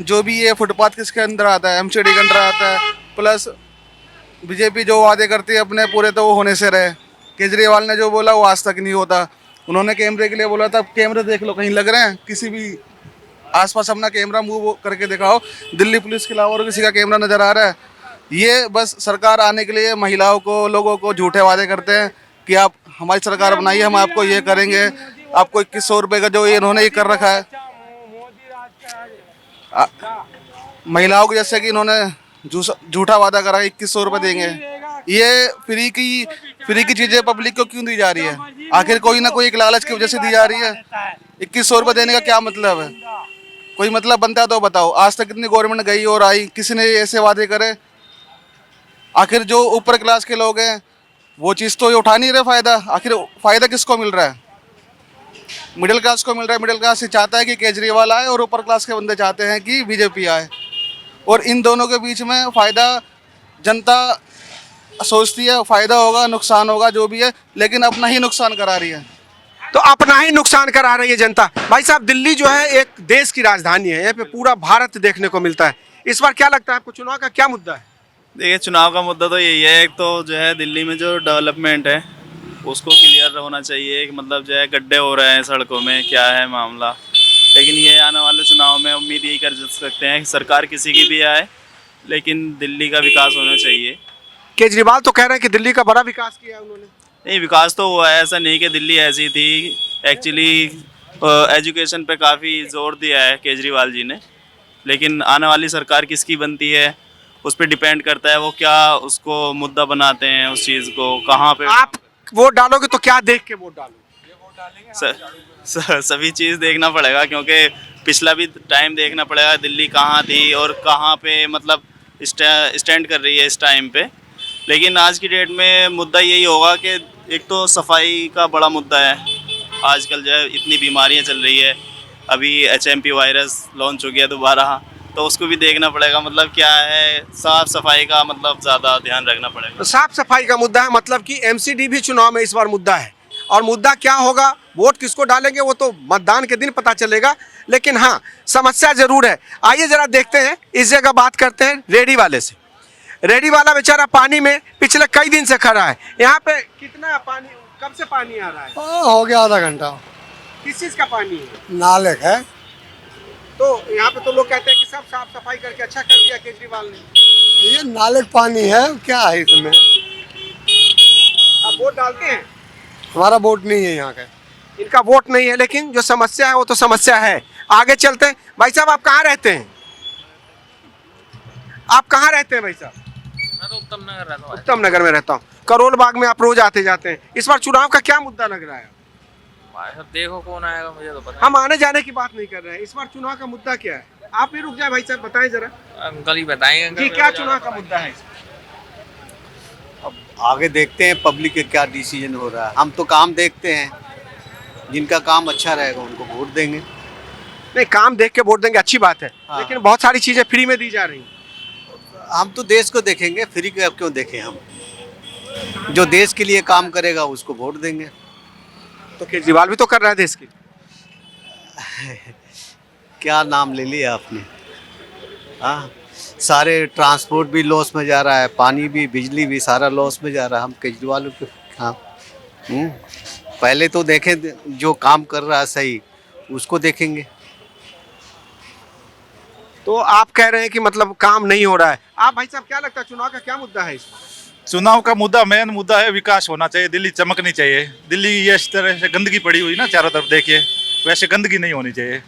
जो भी ये फुटपाथ किसके अंदर आता है, एमसीडी के अंदर आता है। प्लस बीजेपी जो वादे करती है अपने पूरे तो वो होने से रहे। केजरीवाल ने जो बोला वो आज तक नहीं होता। उन्होंने कैमरे के लिए बोला था, कैमरे देख लो कहीं लग रहे हैं, किसी भी आसपास अपना कैमरा मूव करके दिखाओ, दिल्ली पुलिस के अलावा और किसी का कैमरा नजर आ रहा है। ये बस सरकार आने के लिए महिलाओं को, लोगों को झूठे वादे करते हैं कि आप हमारी सरकार बनाइए, हम आपको ये करेंगे, आपको 2100 रुपये का जो ये इन्होंने ये कर रखा है महिलाओं को, जैसे कि इन्होंने झूठा वादा करा 2100 रुपये देंगे। ये फ्री की चीज़ें पब्लिक को क्यों दी जा रही है? आखिर कोई ना कोई एक लालच की वजह से दी जा रही है। 2100 रुपये देने का क्या मतलब है? कोई मतलब बनता है तो बताओ। आज तक कितनी गवर्नमेंट गई और आई, किसी ने ऐसे वादे करे? आखिर जो ऊपर क्लास के लोग हैं वो चीज़ तो ये उठा नहीं रहे फ़ायदा। आखिर फ़ायदा किसको मिल रहा है? मिडिल क्लास को मिल रहा है। मिडिल क्लास ये चाहता है कि केजरीवाल आए और ऊपर क्लास के बंदे चाहते हैं कि बीजेपी आए, और इन दोनों के बीच में फ़ायदा जनता सोचती है फ़ायदा होगा, नुकसान होगा, जो भी है, लेकिन अपना ही नुकसान करा रही है। तो अपना ही नुकसान करा रही है जनता। भाई साहब, दिल्ली जो है एक देश की राजधानी है, यहाँ पे पूरा भारत देखने को मिलता है। इस बार क्या लगता है आपको, चुनाव का क्या मुद्दा है? देखिए, चुनाव का मुद्दा तो यही है, एक तो जो है दिल्ली में जो डेवलपमेंट है उसको क्लियर होना चाहिए कि मतलब जो है गड्ढे हो रहे हैं सड़कों में, क्या है मामला। लेकिन ये आने वाले चुनाव में उम्मीद यही कर सकते हैं कि सरकार किसी की भी आए, लेकिन दिल्ली का विकास होना चाहिए। केजरीवाल तो कह रहे हैं कि दिल्ली का बड़ा विकास किया है उन्होंने। नहीं, विकास तो हुआ है, ऐसा नहीं कि दिल्ली ऐसी थी। एक्चुअली एजुकेशन पे काफ़ी जोर दिया है केजरीवाल जी ने, लेकिन आने वाली सरकार किसकी बनती है उस पर डिपेंड करता है वो क्या उसको मुद्दा बनाते हैं, उस चीज़ को कहाँ पे। आप वोट डालोगे तो क्या देख के वोट डालोगे? सभी चीज़ देखना पड़ेगा, क्योंकि पिछला भी टाइम देखना पड़ेगा दिल्ली कहाँ थी और कहाँ पे मतलब स्टैंड कर रही है इस टाइम पे। लेकिन आज की डेट में मुद्दा यही होगा कि एक तो सफाई का बड़ा मुद्दा है। आजकल जो है इतनी बीमारियां चल रही है, अभी HMP वायरस लॉन्च हो गया दोबारा, तो उसको भी देखना पड़ेगा। मतलब क्या है, साफ सफाई का मतलब ज़्यादा ध्यान रखना पड़ेगा। तो साफ सफाई का मुद्दा है, मतलब कि MCD भी चुनाव में इस बार मुद्दा है। और मुद्दा क्या होगा, वोट किसको डालेंगे वो तो मतदान के दिन पता चलेगा। लेकिन हाँ, समस्या जरूर है। आइए जरा देखते हैं, इस जगह बात करते हैं रेडी वाले से। रेडी वाला बेचारा पानी में पिछले कई दिन से खड़ा है। यहाँ पे कितना पानी, कब से पानी आ रहा है? हो गया आधा घंटा। किस चीज का पानी है? नाले है। तो यहाँ पे तो लोग कहते हैं कि सब साफ सफाई करके अच्छा कर दिया केजरीवाल ने। ये नाले का पानी है, क्या है इसमें? आप वोट डालते हैं? हमारा वोट नहीं है यहाँ का। इनका वोट नहीं है, लेकिन जो समस्या है वो तो समस्या है। आगे चलते हैं। भाई साहब, आप कहाँ रहते हैं? आप कहाँ रहते हैं भाई साहब? मैं तो उत्तम नगर रहता हूँ। उत्तम नगर में रहता हूँ। करोल बाग में आप रोज आते जाते हैं। इस बार चुनाव का क्या मुद्दा लग रहा है? देखो कौन आएगा, मुझे तो पता। हम आने जाने की बात नहीं कर रहे हैं, इस बार चुनाव का मुद्दा क्या है? आप भी रुक जाए भाई साहब, बताएं जरा। अंकल ही बताएंगे जी, क्या चुनाव का मुद्दा है? अब आगे देखते हैं पब्लिक के क्या डिसीजन हो रहा है। हम तो काम देखते हैं, जिनका काम अच्छा रहेगा उनको वोट देंगे। नहीं, काम देख के वोट देंगे, अच्छी बात है। हाँ। लेकिन बहुत सारी चीजें फ्री में दी जा रही हैं। हम तो देश को देखेंगे, फ्री को क्यों देखें हम? जो देश के लिए काम करेगा उसको वोट देंगे। तो केजरीवाल भी तो कर रहा है देश की। क्या नाम ले लिया आपने? हाँ, सारे ट्रांसपोर्ट भी लॉस में जा रहा है, पानी भी, बिजली भी, सारा लॉस में जा रहा है। हम केजरीवाल को हाँ पहले तो देखें जो काम कर रहा है सही, उसको देखेंगे। तो आप कह रहे हैं कि मतलब काम नहीं हो रहा है। आप भाई साहब, क्या लगता है चुनाव का क्या मुद्दा है इसमें? चुनाव का मुद्दा, मेन मुद्दा है विकास होना चाहिए। दिल्ली चमकनी चाहिए। दिल्ली ये इस तरह से गंदगी पड़ी हुई ना चारों तरफ, देखिए वैसे गंदगी नहीं होनी चाहिए।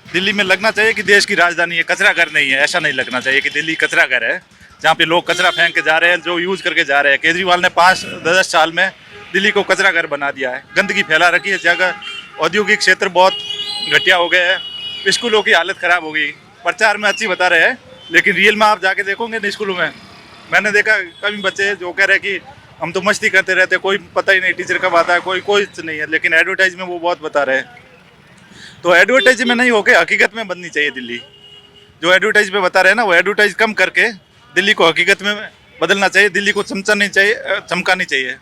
दिल्ली में लगना चाहिए कि देश की राजधानी है, कचरा घर नहीं है। ऐसा नहीं लगना चाहिए कि दिल्ली कचरा घर है जहाँ पे लोग कचरा फेंक के जा रहे हैं, जो यूज करके जा रहे हैं। केजरीवाल ने 5-10 साल में दिल्ली को कचरा घर बना दिया है, गंदगी फैला रखी है। जगह औद्योगिक क्षेत्र बहुत घटिया हो गए हैं, स्कूलों की हालत ख़राब हो गई। प्रचार में अच्छी बता रहे हैं, लेकिन रियल में आप जाके देखोगे ना स्कूलों में, मैंने देखा कभी बच्चे जो कह रहे हैं कि हम तो मस्ती करते रहते, कोई पता ही नहीं टीचर कब आता है, कोई नहीं है। लेकिन एडवर्टाइज में वो बहुत बता रहे हैं। तो एडवर्टाइज में नहीं होके हकीकत में बननी चाहिए दिल्ली। जो एडवर्टाइज में बता रहे हैं ना, वो एडवर्टाइज कम करके दिल्ली को हकीकत में बदलना चाहिए, दिल्ली को चमकानी चाहिए,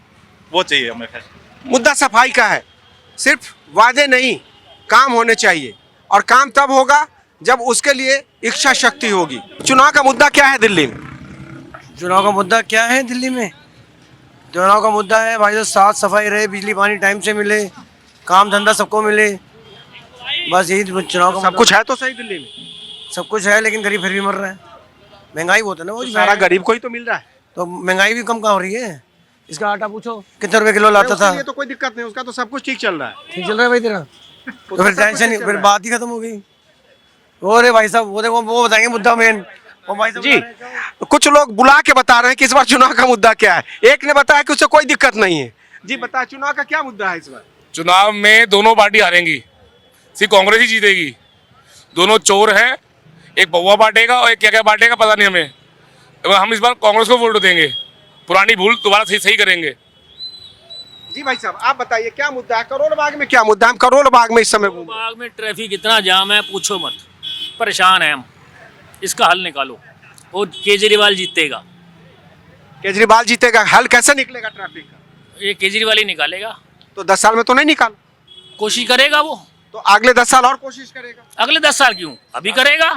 वो चाहिए हमें। खैर मुद्दा सफाई का है, सिर्फ वादे नहीं, काम होने चाहिए, और काम तब होगा जब उसके लिए इच्छा शक्ति होगी। चुनाव का मुद्दा क्या है दिल्ली में? चुनाव का मुद्दा क्या है दिल्ली में? चुनाव का मुद्दा है भाई, साफ सफाई रहे, बिजली पानी टाइम से मिले, काम धंधा सबको मिले, बस यही चुनाव का सब कुछ है तो सही दिल्ली में? सब कुछ है, लेकिन गरीब फिर भी मर रहा है। महंगाई बहुत है ना, वो तो सारा गरीब को ही तो मिल रहा है, तो महंगाई भी कम कहाँ हो रही है? इसका आटा पूछो कितने रुपए किलो लाता था। ये तो कोई दिक्कत नहीं, उसका तो सब कुछ ठीक चल रहा है। ठीक चल रहा है भाई तेरा, तो फिर टेंशन नहीं, फिर बात ही खत्म हो गई। वो रे भाई साहब, वो देखो वो बताएंगे मुद्दा मेन। भाई जी, कुछ लोग बुला के बता रहे हैं कि इस बार चुनाव का मुद्दा क्या है। एक ने बताया कि उसे कोई दिक्कत नहीं है। जी बता, चुनाव का क्या मुद्दा है इस बार? चुनाव में दोनों पार्टी हारेंगी, सिर्फ कांग्रेस ही जीतेगी। दोनों चोर हैं, एक बउआ बांटेगा और एक क्या क्या बांटेगा पता नहीं हमें। हम इस बार कांग्रेस को वोट देंगे, पुरानी भूल दोबारा सही करेंगे। जी भाई साहब, आप बताइए क्या मुद्दा है? करोल बाग में क्या मुद्दा है? हम करोल बाग में इस समय घूम रहे हैं। बाग में ट्रैफिक इतना जाम है, पूछो मत, परेशान है हम। इसका हल निकालो, वो केजरीवाल जीतेगा। केजरीवाल जीतेगा? हल कैसे निकलेगा ट्रैफिक का? ये केजरीवाल ही निकालेगा। तो 10 साल में तो नहीं निकाला? कोशिश करेगा वो, तो अगले 10 साल और कोशिश करेगा। अगले 10 साल क्यों, अभी करेगा।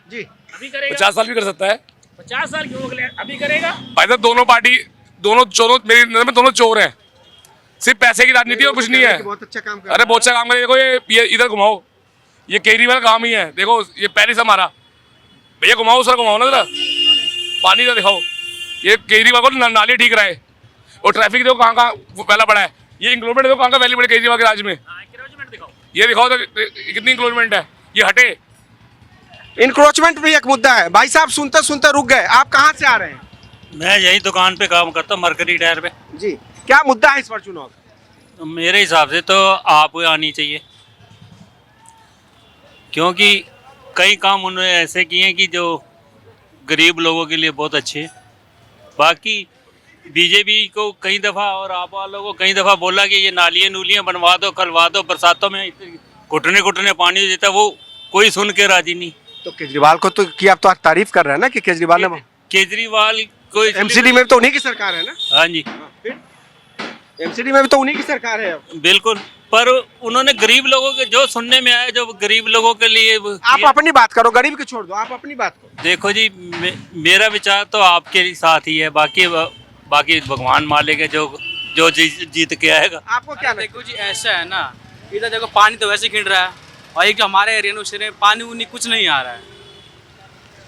जी अभी करेगा। 50 साल भी कर सकता है। 50 साल क्यों, अगले अभी करेगा। भाई साहब दोनों पार्टी, दोनों चोरों, मेरी नजर में दोनों चोर हैं। सिर्फ पैसे की राजनीति और कुछ नहीं है। बहुत अच्छा काम कर अरे बहुत अच्छा काम करे। देखो ये इधर घुमाओ, ये केजरीवाल का काम ही है। देखो ये पेरिस हमारा, भैया घुमाओ, सर घुमाओ ना जरा, पानी का दिखाओ। ये केजरीवाल को नाली ठीक रहा है, और ट्रैफिक देखो कहाँ कहाँ पहला बड़ा है। ये इंक्लोजमेंट देखो कहाँ कहाँ वैल्यू बड़ी केजरीवाल के राज में। ये दिखाओ तो कितनी इंक्लोजमेंट है, ये हटे। इंक्रोचमेंट भी एक मुद्दा है। भाई साहब सुनते सुनते रुक गए। आप कहाँ से आ रहे हैं? मैं यही दुकान पे काम करता हूँ, मरकरी टायर पे। जी, क्या मुद्दा है इस बार चुनाव का? मेरे हिसाब से तो आप आनी चाहिए, क्योंकि कई काम उन्होंने ऐसे किए हैं कि जो गरीब लोगों के लिए बहुत अच्छे। बाकी बीजेपी को कई दफ़ा और आप वालों को कई दफ़ा बोला कि ये नालियाँ बनवा दो, खलवा दो, बरसातों में घुटने घुटने पानी देता, वो कोई सुन के राजी नहीं। तो केजरीवाल को तो की आप तो तारीफ कर रहे हैं ना कि केजरीवाल ने, केजरीवाल को एमसीडी में तो उन्हीं की सरकार है ना? हाँ जी, एमसीडी में भी तो उन्हीं की सरकार है। बिल्कुल, पर उन्होंने गरीब लोगों के, जो सुनने में आया, जो गरीब लोगों के लिए। आप अपनी बात करो, गरीब की छोड़ दो, आप अपनी बात करो। देखो जी, मेरा विचार तो आपके साथ ही है, बाकी भगवान मालिक है, जो जीत के आएगा। आपको क्या? देखो जी, ऐसा है ना, इधर देखो पानी तो वैसे खिंड रहा है, और एक जो हमारे एरिया में पानी उनी कुछ नहीं आ रहा है।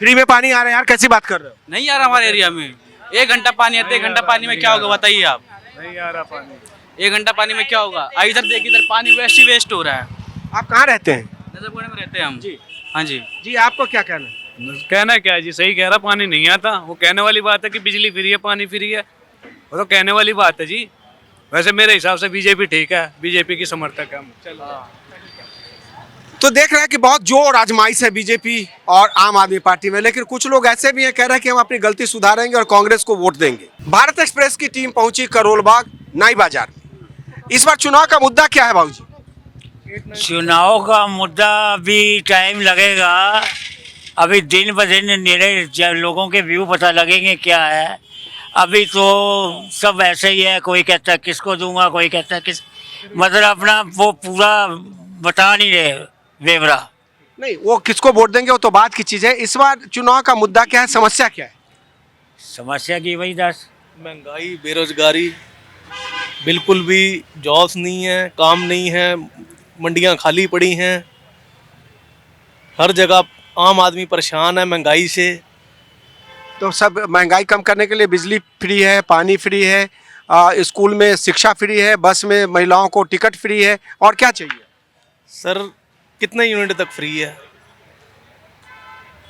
फ्री में पानी आ रहा है यार, कैसी बात कर रहे हो? नहीं आ रहा हमारे एरिया में। 1 घंटा पानी आता है, 1 घंटा पानी में क्या होगा बताइए आप? नहीं आ रहा पानी। 1 घंटा पानी में क्या होगा? इधर देखिए, इधर पानी वैसे ही वेस्ट हो रहा है। आप कहाँ रहते हैं? नजरगढ़ में रहते हैं हम जी। हाँ जी। जी, आपको क्या कहना है? कहना क्या है जी, सही कह रहा, पानी नहीं आता। वो कहने वाली बात है कि बिजली फ्री है, पानी फ्री है, वो तो कहने वाली बात है जी। वैसे मेरे हिसाब से बीजेपी ठीक है, बीजेपी की समर्थक है हम। चलो, तो देख रहे हैं कि बहुत जोर आजमाइश है बीजेपी और आम आदमी पार्टी में, लेकिन कुछ लोग ऐसे भी हैं, कह रहे हैं कि हम अपनी गलती सुधारेंगे और कांग्रेस को वोट देंगे। भारत एक्सप्रेस की टीम पहुंची करोल बाग नाई बाजार में। इस बार चुनाव का मुद्दा क्या है बाबूजी? चुनाव का मुद्दा अभी टाइम लगेगा, अभी दिन ब दिन निर्णय लोगों के व्यू पता लगेंगे क्या है। अभी तो सब ऐसे ही है, कोई कहता है किसको दूंगा, कोई कहता है किस, मतलब अपना वो पूरा बता नहीं रहे बेवरा। नहीं, वो किसको वोट देंगे वो तो बात की चीज है। इस बार चुनाव का मुद्दा क्या है, समस्या क्या है? समस्या की वही 10 महंगाई, बेरोजगारी, बिल्कुल भी जॉब्स नहीं है, काम नहीं है, मंडियां खाली पड़ी हैं, हर जगह आम आदमी परेशान है महंगाई से। तो सब महंगाई कम करने के लिए बिजली फ्री है, पानी फ्री है, स्कूल में शिक्षा फ्री है, बस में महिलाओं को टिकट फ्री है, और क्या चाहिए? सर कितने यूनिट तक फ्री है?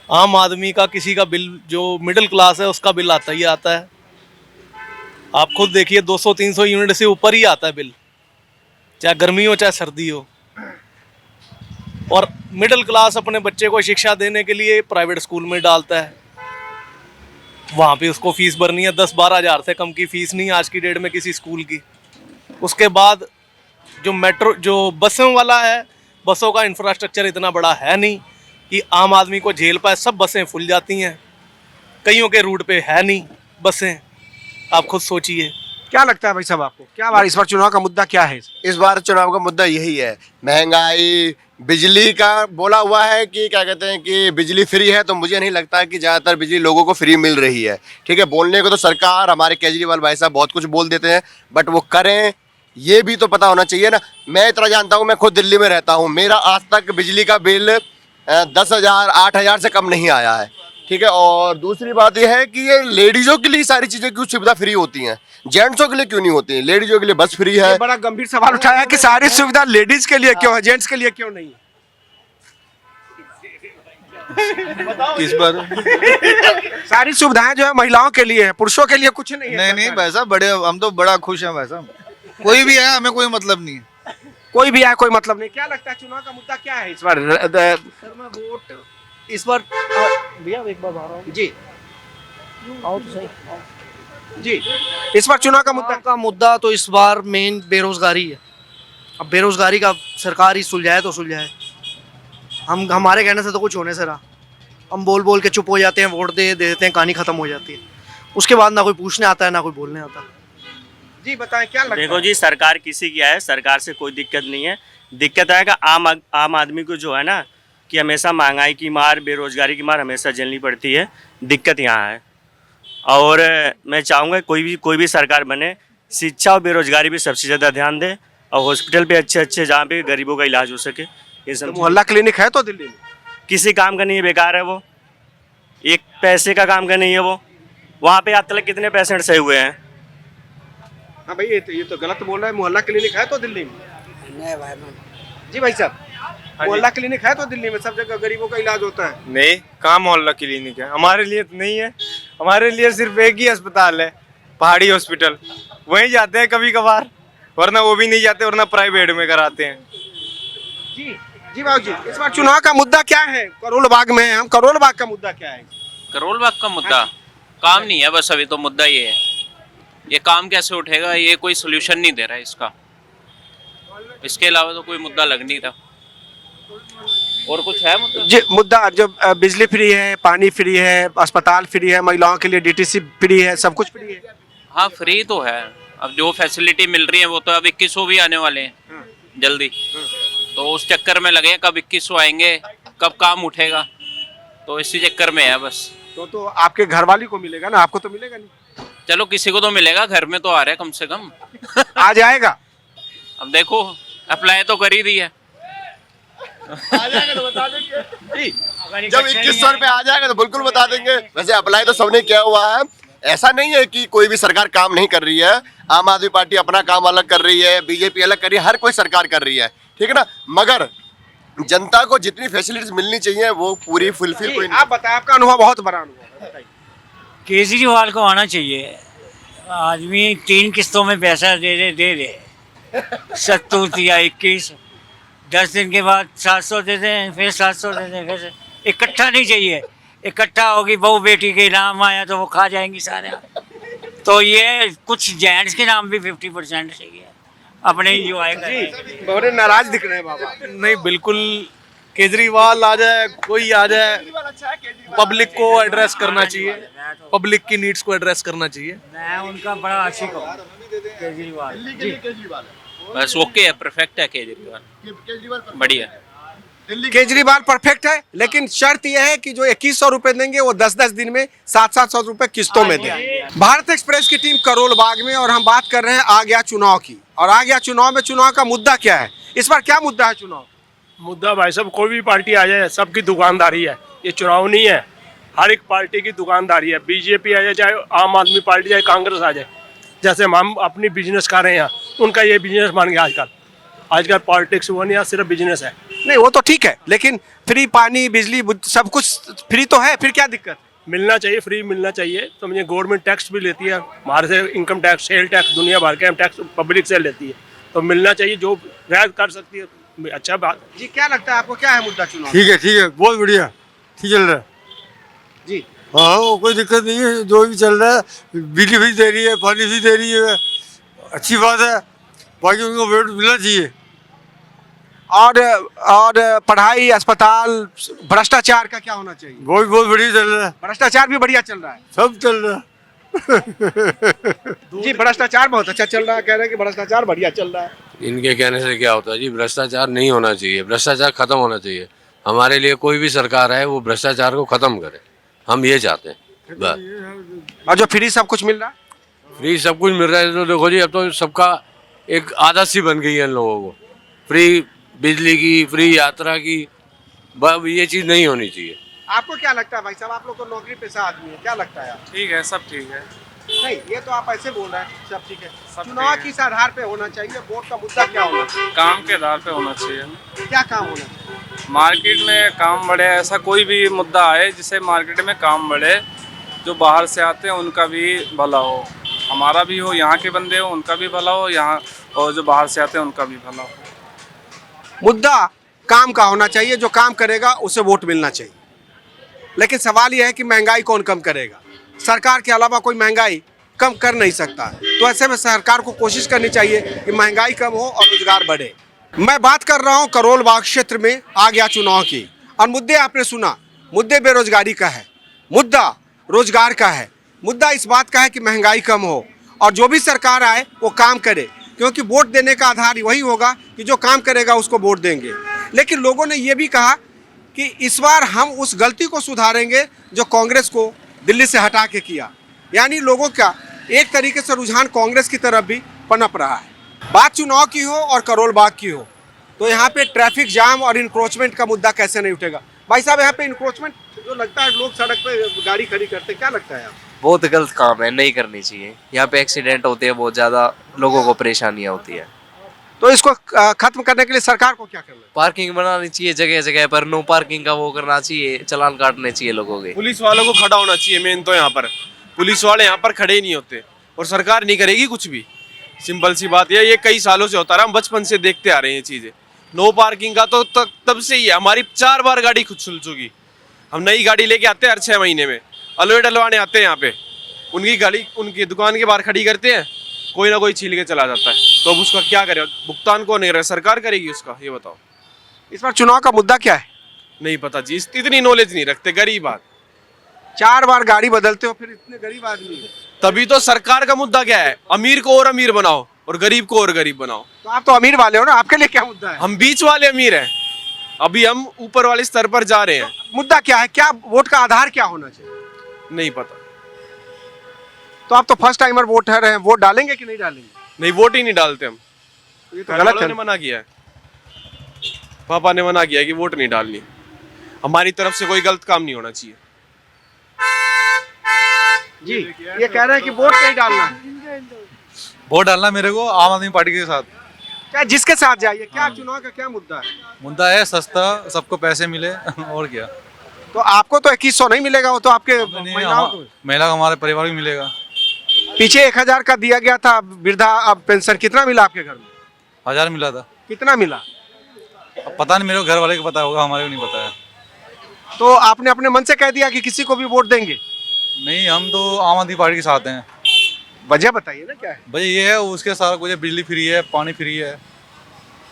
आम आदमी का किसी का बिल, जो मिडिल क्लास है उसका बिल आता ही आता है। आप खुद देखिए 200-300 यूनिट से ऊपर ही आता है बिल, चाहे गर्मी हो चाहे सर्दी हो। और मिडिल क्लास अपने बच्चे को शिक्षा देने के लिए प्राइवेट स्कूल में डालता है, वहाँ पे उसको फीस भरनी है 10-12 हज़ार से कम की फीस नहीं आज की डेट में किसी स्कूल की। उसके बाद जो मेट्रो, जो बसों वाला है, बसों का इंफ्रास्ट्रक्चर इतना बड़ा है नहीं कि आम आदमी को झेल पाए। सब बसें फुल जाती हैं, कईयों के रूट पे है नहीं, बसें, आप खुद सोचिए। क्या लगता है भाई साहब आपको, क्या बार इस बार चुनाव का मुद्दा क्या है? इस बार चुनाव का मुद्दा यही है, महंगाई, बिजली का बोला हुआ है कि क्या कहते हैं कि बिजली फ्री है, तो मुझे नहीं लगता कि ज़्यादातर बिजली लोगों को फ्री मिल रही है। ठीक है, बोलने को तो सरकार, हमारे केजरीवाल भाई साहब बहुत कुछ बोल देते हैं, बट वो करें ये भी तो पता होना चाहिए ना। मैं इतना जानता हूँ, मैं खुद दिल्ली में रहता हूँ, मेरा आज तक बिजली का बिल 10,000 8,000 से कम नहीं आया है। ठीक है, और दूसरी बात यह है कि ये लेडीजों के लिए सारी चीज़ें क्यों सुविधा फ्री होती हैं, जेंट्सों के लिए क्यों नहीं होती? लेडीजों के लिए बस फ्री है। बड़ा गंभीर सवाल उठाया है कि सारी सुविधा लेडीज के लिए क्यों है, जेंट्स के लिए क्यों नहीं है? किस पर? सारी सुविधाएं जो है महिलाओं के लिए है, पुरुषों के लिए कुछ नहीं है। नहीं भाई साहब, बड़े हम तो बड़ा खुश हैं भाई साहब। कोई भी है, हमें कोई मतलब नहीं है। कोई भी आए कोई मतलब नहीं। क्या लगता है चुनाव का मुद्दा क्या है इस बार? सर मैं वोट इस बार भैया एक बार आ रहा हूँ जी, आओ तो सही। जी, इस बार चुनाव का मुद्दा तो इस बार मेन बेरोजगारी है। अब बेरोजगारी का सरकार ही सुलझाए तो सुलझाए, हम हमारे कहने से तो कुछ होने से रहा। हम बोल बोल के चुप हो जाते हैं, वोट दे देते हैं, कहानी खत्म हो जाती है। उसके बाद ना कोई पूछने आता है ना कोई बोलने आता। जी बताएं क्या लगता है? देखो जी, सरकार किसी की आए, सरकार से कोई दिक्कत नहीं है। दिक्कत है कि आम आदमी को जो है ना कि हमेशा महंगाई की मार, बेरोजगारी की मार हमेशा झेलनी पड़ती है। दिक्कत यहाँ है। और मैं चाहूँगा कोई भी सरकार बने, शिक्षा और बेरोजगारी पे सबसे ज़्यादा ध्यान दे, और हॉस्पिटल पे अच्छे जहाँ पे गरीबों का इलाज हो सके। ये सब मोहल्ला क्लिनिक है तो दिल्ली में किसी काम का नहीं है, बेकार है वो, एक पैसे का काम का नहीं है वो। वहाँ पे आज तक कितने पेशेंट सही हुए हैं? हाँ भाई, ये तो गलत बोल रहा है। मोहल्ला क्लिनिक है तो दिल्ली में? नहीं भाई, जी भाई साहब, मोहल्ला क्लिनिक है तो दिल्ली में सब जगह गरीबों का इलाज होता है? नहीं, कहाँ मोहल्ला क्लिनिक है? हमारे लिए तो नहीं है। हमारे लिए सिर्फ एक ही अस्पताल है, पहाड़ी हॉस्पिटल, वहीं जाते हैं कभी कभार, वरना वो भी नहीं जाते, वरना प्राइवेट में कराते हैं। जी जी बाबू जी, इस बार चुनाव का मुद्दा क्या है? करोल बाग में हैं हम, करोल बाग का मुद्दा क्या है? करोल बाग का मुद्दा काम नहीं है, बस अभी तो मुद्दा ये है। ये काम कैसे उठेगा, ये कोई सोल्यूशन नहीं दे रहा है इसका। इसके अलावा तो कोई मुद्दा लग नहीं था। और कुछ है मुद्दा? जी, मुद्दा जो बिजली फ्री है, पानी फ्री है, अस्पताल फ्री है, महिलाओं के लिए डीटीसी फ्री है, सब कुछ फ्री है। हाँ, फ्री तो है। अब जो फैसिलिटी मिल रही है वो तो अब 2100 भी आने वाले हैं जल्दी, तो उस चक्कर में लगे कब 2100 आएंगे, कब काम उठेगा, तो इसी चक्कर में है बस। तो आपके घर वाली को मिलेगा ना, आपको तो मिलेगा नहीं। चलो किसी को तो मिलेगा, घर में तो आ रहा है कम से कम। आ जाएगा। अब देखो, अप्लाई तो कर ही दी है। आ जाएगा तो बता देंगे। जब 2100 रुपए आ जाएगा तो बिल्कुल बता देंगे। वैसे अप्लाई तो सबने किया हुआ है, ऐसा नहीं है कि कोई भी सरकार काम नहीं कर रही है। आम आदमी पार्टी अपना काम अलग कर रही है, बीजेपी अलग कर रही है, हर कोई सरकार कर रही है, ठीक है ना। मगर जनता को जितनी फैसिलिटीज मिलनी चाहिए वो पूरी फुलफिल कोई नहीं। आप बताएं, आपका अनुभव बहुत बड़ा अनुभव है। केजरीवाल को आना चाहिए। आदमी 3 किस्तों में पैसा दे दे 70 या 21, 10 दिन के बाद 700 दे दें, फिर 700 दे दें, फिर इकट्ठा नहीं चाहिए। इकट्ठा होगी बहू बेटी के नाम आया तो वो खा जाएंगी सारे। तो ये कुछ जेंट्स के नाम भी 50% चाहिए अपने ही जो आएगा। बड़े नाराज दिख रहे हैं बाबा। नहीं, बिल्कुल केजरीवाल आ जाए, कोई आ जाए, पब्लिक को एड्रेस करना चाहिए, पब्लिक की नीड्स को एड्रेस करना चाहिए। मैं उनका बड़ा आशिक हूँ केजरीवाल। बस ओके है, परफेक्ट है केजरीवाल, बढ़िया। केजरीवाल परफेक्ट है, लेकिन शर्त यह है कि जो 2100 रुपए देंगे वो 10-10 दिन में 700 रुपए किस्तों में दें। भारत एक्सप्रेस की टीम करोल बाग में, और हम बात कर रहे हैं आ गया चुनाव की। और आ गया चुनाव में चुनाव का मुद्दा क्या है? इस बार क्या मुद्दा है चुनाव? मुद्दा भाई साहब, कोई भी पार्टी आ जाए सबकी दुकानदारी है। ये चुनाव नहीं है, हर एक पार्टी की दुकानदारी है। बीजेपी आ जाए, चाहे आम आदमी पार्टी, चाहे कांग्रेस आ जाए। जैसे हम अपनी बिजनेस कर रहे हैं, उनका ये बिजनेस बन गया आजकल पॉलिटिक्स वो नहीं है, सिर्फ बिजनेस है। नहीं, वो तो ठीक है, लेकिन फ्री पानी, बिजली, सब कुछ फ्री तो है, फिर क्या दिक्कत? मिलना चाहिए, फ्री मिलना चाहिए। तो मुझे गवर्नमेंट टैक्स भी लेती है हमारे से, इनकम टैक्स, सेल टैक्स, दुनिया भर के टैक्स पब्लिक से लेती है, तो मिलना चाहिए। जो रियायत कर सकती है, अच्छा बात। जी, क्या लगता है आपको, क्या है मुद्दा चुनाव? ठीक है, बहुत बढ़िया, ठीक चल रहा है जी। हाँ, वो कोई दिक्कत नहीं है, जो भी चल रहा है। बिजली भी दे रही है, पानी भी दे रही है, अच्छी बात है। बाकी उनको वेट मिलना चाहिए। और पढ़ाई, अस्पताल, भ्रष्टाचार का क्या होना चाहिए? बहुत बढ़िया चल रहा है। भ्रष्टाचार भी बढ़िया चल रहा है, सब चल रहा है। जी भ्रष्टाचार बहुत अच्छा चल रहा है, कह रहे हैं कि भ्रष्टाचार बढ़िया चल रहा है। इनके कहने से क्या होता है जी, भ्रष्टाचार नहीं होना चाहिए, भ्रष्टाचार खत्म होना चाहिए। हमारे लिए कोई भी सरकार है वो भ्रष्टाचार को खत्म करे, हम ये चाहते हैं बस। और जो फ्री सब कुछ मिल रहा है, फ्री सब कुछ मिल रहा है तो देखो जी, अब तो सबका एक आदत सी बन गई है इन लोगों को, फ्री बिजली की, फ्री यात्रा की, ये चीज़ नहीं होनी चाहिए। आपको क्या लगता है भाई साहब, आप लोग तो नौकरी पेशा आदमी है, क्या लगता है आपको? ठीक है, सब ठीक है। नहीं, ये तो आप ऐसे बोल रहे हैं सब ठीक है। चुनाव किस आधार पे होना चाहिए, वोट का मुद्दा क्या होना चाहिए? काम के आधार पे होना चाहिए। क्या काम होना चाहिए? मार्केट में काम बढ़े, ऐसा कोई भी मुद्दा आए जिससे मार्केट में काम बढ़े, जो बाहर से आते हैं उनका भी भला हो, हमारा भी हो, यहाँ के बंदे हो उनका भी भला हो, यहाँ और जो बाहर से आते हैं उनका भी भला हो। मुद्दा काम का होना चाहिए, जो काम करेगा उसे वोट मिलना चाहिए। लेकिन सवाल यह है कि महंगाई कौन कम करेगा? सरकार के अलावा कोई महंगाई कम कर नहीं सकता। तो ऐसे में सरकार को कोशिश करनी चाहिए कि महंगाई कम हो और रोजगार बढ़े। मैं बात कर रहा हूं करोल बाग क्षेत्र में आ गया चुनाव की, और मुद्दे आपने सुना, मुद्दे बेरोजगारी का है, मुद्दा रोजगार का है, मुद्दा इस बात का है कि महंगाई कम हो और जो भी सरकार आए वो काम करे, क्योंकि वोट देने का आधार वही होगा कि जो काम करेगा उसको वोट देंगे। लेकिन लोगों ने ये भी कहा कि इस बार हम उस गलती को सुधारेंगे जो कांग्रेस को दिल्ली से हटा के किया। यानी लोगों का एक तरीके से रुझान कांग्रेस की तरफ भी पनप रहा है। बात चुनाव की हो और करोल बाग की हो तो यहाँ पे ट्रैफिक जाम और इंक्रोचमेंट का मुद्दा कैसे नहीं उठेगा? भाई साहब, यहाँ पे इंक्रोचमेंट जो लगता है, लोग सड़क पे गाड़ी खड़ी करते हैं, क्या लगता है आपको? बहुत गलत काम है, नहीं करनी चाहिए। यहाँ पे एक्सीडेंट होते हैं, बहुत ज़्यादा लोगों को परेशानियाँ होती है। तो इसको खत्म करने के लिए सरकार को क्या करना है? पार्किंग बनानी चाहिए जगह जगह पर, नो पार्किंग का वो करना चाहिए, चालान काटने चाहिए लोगों के। पुलिस वालों को खड़ा होना चाहिए। मेन तो यहाँ पर पुलिस वाले यहाँ पर खड़े ही नहीं होते और सरकार नहीं करेगी कुछ भी। सिंपल सी बात है, ये कई सालों से होता रहा, हम बचपन से देखते आ रहे हैं ये चीज़ें। नो पार्किंग का तो तब से ही है, हमारी 4 बार गाड़ी खुद सुल चुकी। हम नई गाड़ी लेके आते हैं हर 6 महीने में, अलवे डलवाने आते हैं यहाँ पे, उनकी गाड़ी उनकी दुकान के बाहर खड़ी करते हैं, कोई ना कोई छील के चला जाता है। तो अब उसका क्या करे? भुगतान कौन नहीं रहा? सरकार करेगी उसका, ये बताओ। इस बार चुनाव का मुद्दा क्या है? नहीं पता जी, इतनी नॉलेज नहीं रखते, गरीब बात। 4 बार गाड़ी बदलते हो, फिर इतने गरीब आदमी हो। तभी तो सरकार का मुद्दा क्या है, अमीर को और अमीर बनाओ और गरीब को और गरीब बनाओ। तो आप तो अमीर वाले हो ना, आपके लिए क्या मुद्दा है? हम बीच वाले अमीर हैं, अभी हम ऊपर वाले स्तर पर जा रहे हैं। तो मुद्दा क्या है? क्या वोट का आधार क्या होना चाहिए? नहीं पता। तो आप तो फर्स्ट टाइमर वोटर हैं, वोट डालेंगे कि नहीं डालेंगे? नहीं, वोट ही नहीं डालते हम। ये तो गलत है। ने मना किया है, पापा ने मना किया है कि वोट नहीं डालनी। हमारी तरफ से कोई गलत काम नहीं होना चाहिए जी। ये कह रहे हैं कि वोट नहीं डालना है। वोट डालना मेरे को आम आदमी पार्टी के साथ। क्या जिसके साथ जाइए? क्या चुनाव का क्या मुद्दा है? मुद्दा है सस्ता, सबको पैसे मिले और क्या। तो आपको तो 2100 नहीं मिलेगा, वो तो आपके महिलाओं को, महिला को, हमारे परिवार को मिलेगा। पीछे 1000 का दिया गया था वृद्धा अब पेंशन, कितना मिला आपके घर में? 1000 मिला था। कितना मिला? अब पता नहीं, मेरे को घर वाले को पता होगा, हमारे को नहीं पता है। तो आपने अपने मन से कह दिया कि किसी को भी वोट देंगे? नहीं, हम तो आम आदमी पार्टी के साथ हैं। वजह बताइए ना क्या है? वजह ये है, उसके साथ कुछ बिजली फ्री है, पानी फ्री है,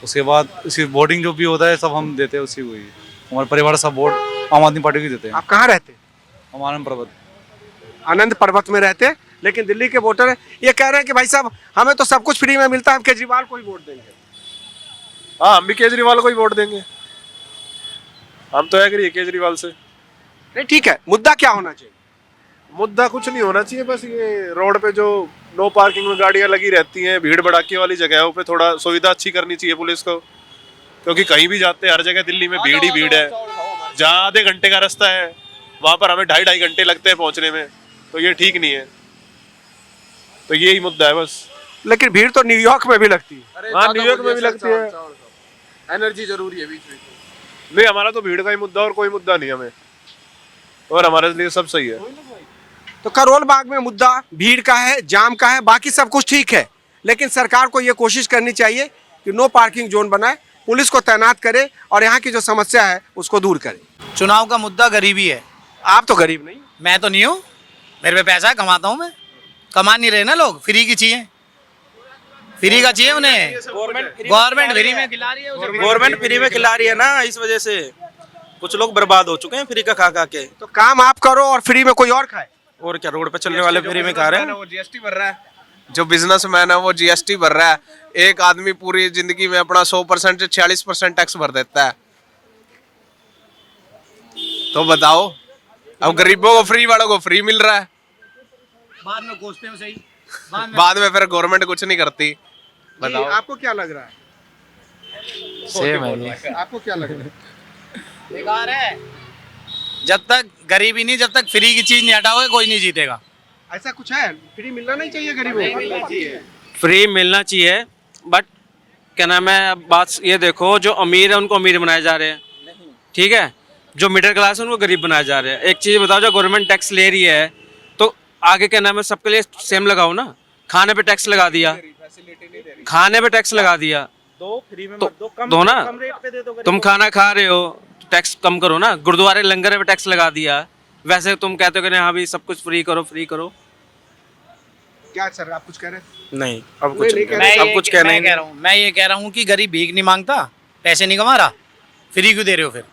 उसके बाद इसकी वोटिंग जो भी होता है सब हम देते हैं उसी को ही। हमारे परिवार सब वोट आम आदमी पार्टी को देते हैं। आप कहाँ रहते? हम आनंद पर्वत। आनंद पर्वत में रहते हैं, लेकिन दिल्ली के वोटर है। ये कह रहे हैं कि भाई साहब, हमें तो सब कुछ फ्री में मिलता है, हम केजरीवाल को ही वोट देंगे। हाँ, हम भी केजरीवाल को ही वोट देंगे, हम तो एग्री है केजरीवाल से। नहीं, ठीक है, मुद्दा क्या होना चाहिए? मुद्दा कुछ नहीं होना चाहिए, बस ये रोड पे जो नो पार्किंग में गाड़ियां लगी रहती हैं, भीड़ भड़ाके वाली जगहों पे थोड़ा सुविधा अच्छी करनी चाहिए पुलिस को, क्योंकि कहीं भी जाते हैं हर जगह दिल्ली में भीड़ ही भीड़ है। जहाँ आधे घंटे का रास्ता है वहाँ पर हमें 2.5 घंटे लगते हैं पहुँचने में, तो ये ठीक नहीं है। तो यही मुद्दा है बस। लेकिन भीड़ तो न्यूयॉर्क में भी लगती है। हाँ, न्यूयॉर्क में भी लगती है। एनर्जी जरूरी है बीच में। नहीं, हमारा तो भीड़ का ही मुद्दा और कोई मुद्दा नहीं हमें, और हमारे लिए सब सही है। तो करोल बाग में मुद्दा भीड़ का है, जाम का है, बाकी सब कुछ ठीक है। लेकिन सरकार को ये कोशिश करनी चाहिए कि नो पार्किंग जोन बनाए, पुलिस को तैनात करे और यहाँ की जो समस्या है उसको दूर करे। चुनाव का मुद्दा गरीबी है। आप तो गरीब नहीं? मैं तो नहीं हूँ, मेरे पे पैसा कमाता हूँ मैं। कमा नहीं रहे ना लोग, फ्री की चाहिए, फ्री का चाहिए उन्हें। गवर्नमेंट फ्री में खिला रही है, गवर्नमेंट फ्री में खिला रही है ना, इस वजह से कुछ लोग बर्बाद हो चुके हैं फ्री का खा खा के। तो काम आप करो और फ्री में कोई और खाए। और क्या रोड पे चलने वाले फ्री में खा रहे हैं। वो जीएसटी भर रहा है, जो बिजनेसमैन है वो जीएसटी भर रहा है। एक आदमी पूरी जिंदगी में अपना 100% से 40% टैक्स भर देता है। तो बताओ, अब गरीबों को फ्री, वालों को फ्री मिल रहा है, बाद में कोसते हैं सही, बाद में फिर गवर्नमेंट कुछ नहीं करती। बताओ आपको क्या लग रहा है? सेम है। आपको क्या लग रहा है? बेकार है। जब तक गरीबी नहीं, जब तक फ्री की चीज नहीं हटाओगे कोई नहीं जीतेगा। ऐसा कुछ है? फ्री मिलना नहीं चाहिए गरीबों को? फ्री मिलना चाहिए, बट क्या नाम है, अब बात ये देखो, जो अमीर है उनको अमीर बनाए जा रहे हैं, ठीक है, जो मिडिल क्लास है उनको गरीब बनाए जा रहे हैं। एक चीज़ बताओ, जो गवर्नमेंट टैक्स ले रही है तो आगे क्या नाम है सबके लिए सेम लगाओ ना। खाने पे टैक्स लगा दिया, खाने पे टैक्स लगा दिया, दो फ्री में तो मत दो, कम दो ना, कम रेट पे दे दो। तुम खाना खा रहे हो, टैक्स कम करो ना। गुरुद्वारे लंगर पे टैक्स लगा दिया, वैसे तुम कहते हो कि हाँ भी सब कुछ फ्री करो, फ्री करो। क्या सर आप कुछ कह रहे हैं? नहीं, अब कुछ नहीं, अब कुछ कहना ही मैं कह रहा हूँ, मैं ये कह रहा हूँ कि गरीब भीख नहीं मांगता, पैसे नहीं कमा रहा, फ्री क्यों दे रहे हो फिर?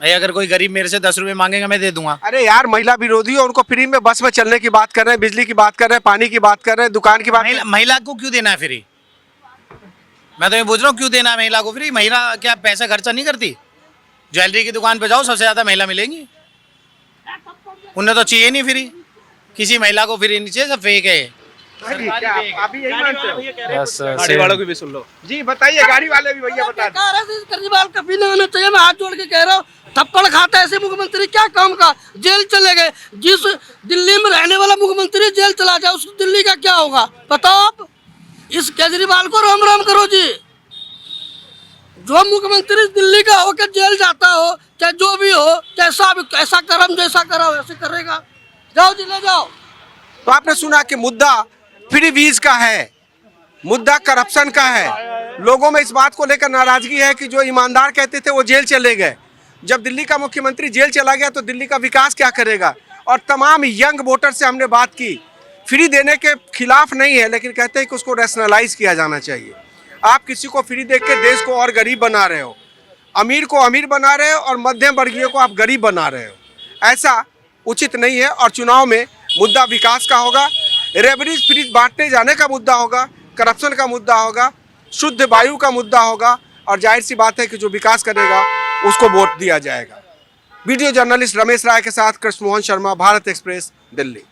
भाई अगर कोई गरीब मेरे से 10 रुपए मांगेगा मैं दे दूंगा। अरे यार, महिला विरोधी और उनको फ्री में बस में चलने की बात कर रहे हैं, बिजली की बात कर रहे हैं, पानी की बात कर रहे हैं, दुकान की बात। महिला को क्यों देना है फ्री? मैं तो ये पूछ रहा हूँ, क्यों देना है महिला को फ्री? महिला क्या पैसा खर्चा नहीं करती? ज्वेलरी की दुकान पे जाओ, सबसे ज्यादा महिला मिलेंगी। उन्हें तो चाहिए नहीं फ्री, किसी महिला को फ्री नहीं चाहिए, सब फेक है। आप भी यही मानते हो? गाड़ी वालों की भी सुन लो जी बताइए, गाड़ी वाले भी भैया बता दें। केजरीवाल कभी नहीं होना चाहिए, मैं हाथ जोड़ के कह रहा हूँ। थप्पड़ खाता है ऐसे मुख्यमंत्री, क्या काम का? जेल चले गए। जिस दिल्ली में रहने वाला मुख्यमंत्री जेल चला जाए, उस दिल्ली का क्या होगा बताओ आप? इस केजरीवाल को राम राम करो जी। जो मुख्यमंत्री दिल्ली का होकर जेल जाता हो, चाहे जो भी हो, कैसा कर्म जैसा करा वैसे करेगा। जाओ जी, ले जाओ। तो आपने सुना कि मुद्दा फ्री वीज का है, मुद्दा करप्शन का है। लोगों में इस बात को लेकर नाराजगी है कि जो ईमानदार कहते थे वो जेल चले गए। जब दिल्ली का मुख्यमंत्री जेल चला गया तो दिल्ली का विकास क्या करेगा? और तमाम यंग वोटर से हमने बात की, फ्री देने के खिलाफ नहीं है, लेकिन कहते हैं कि उसको रैशनलाइज किया जाना चाहिए। आप किसी को फ्री देख के देश को और गरीब बना रहे हो, अमीर को अमीर बना रहे हो और मध्यम वर्गीय को आप गरीब बना रहे हो। ऐसा उचित नहीं है। और चुनाव में मुद्दा विकास का होगा, रेवरेज फ्री बांटने जाने का मुद्दा होगा, करप्शन का मुद्दा होगा, शुद्ध वायु का मुद्दा होगा, और जाहिर सी बात है कि जो विकास करेगा उसको वोट दिया जाएगा। वीडियो जर्नलिस्ट रमेश राय के साथ कृष्ण मोहन शर्मा, भारत एक्सप्रेस, दिल्ली।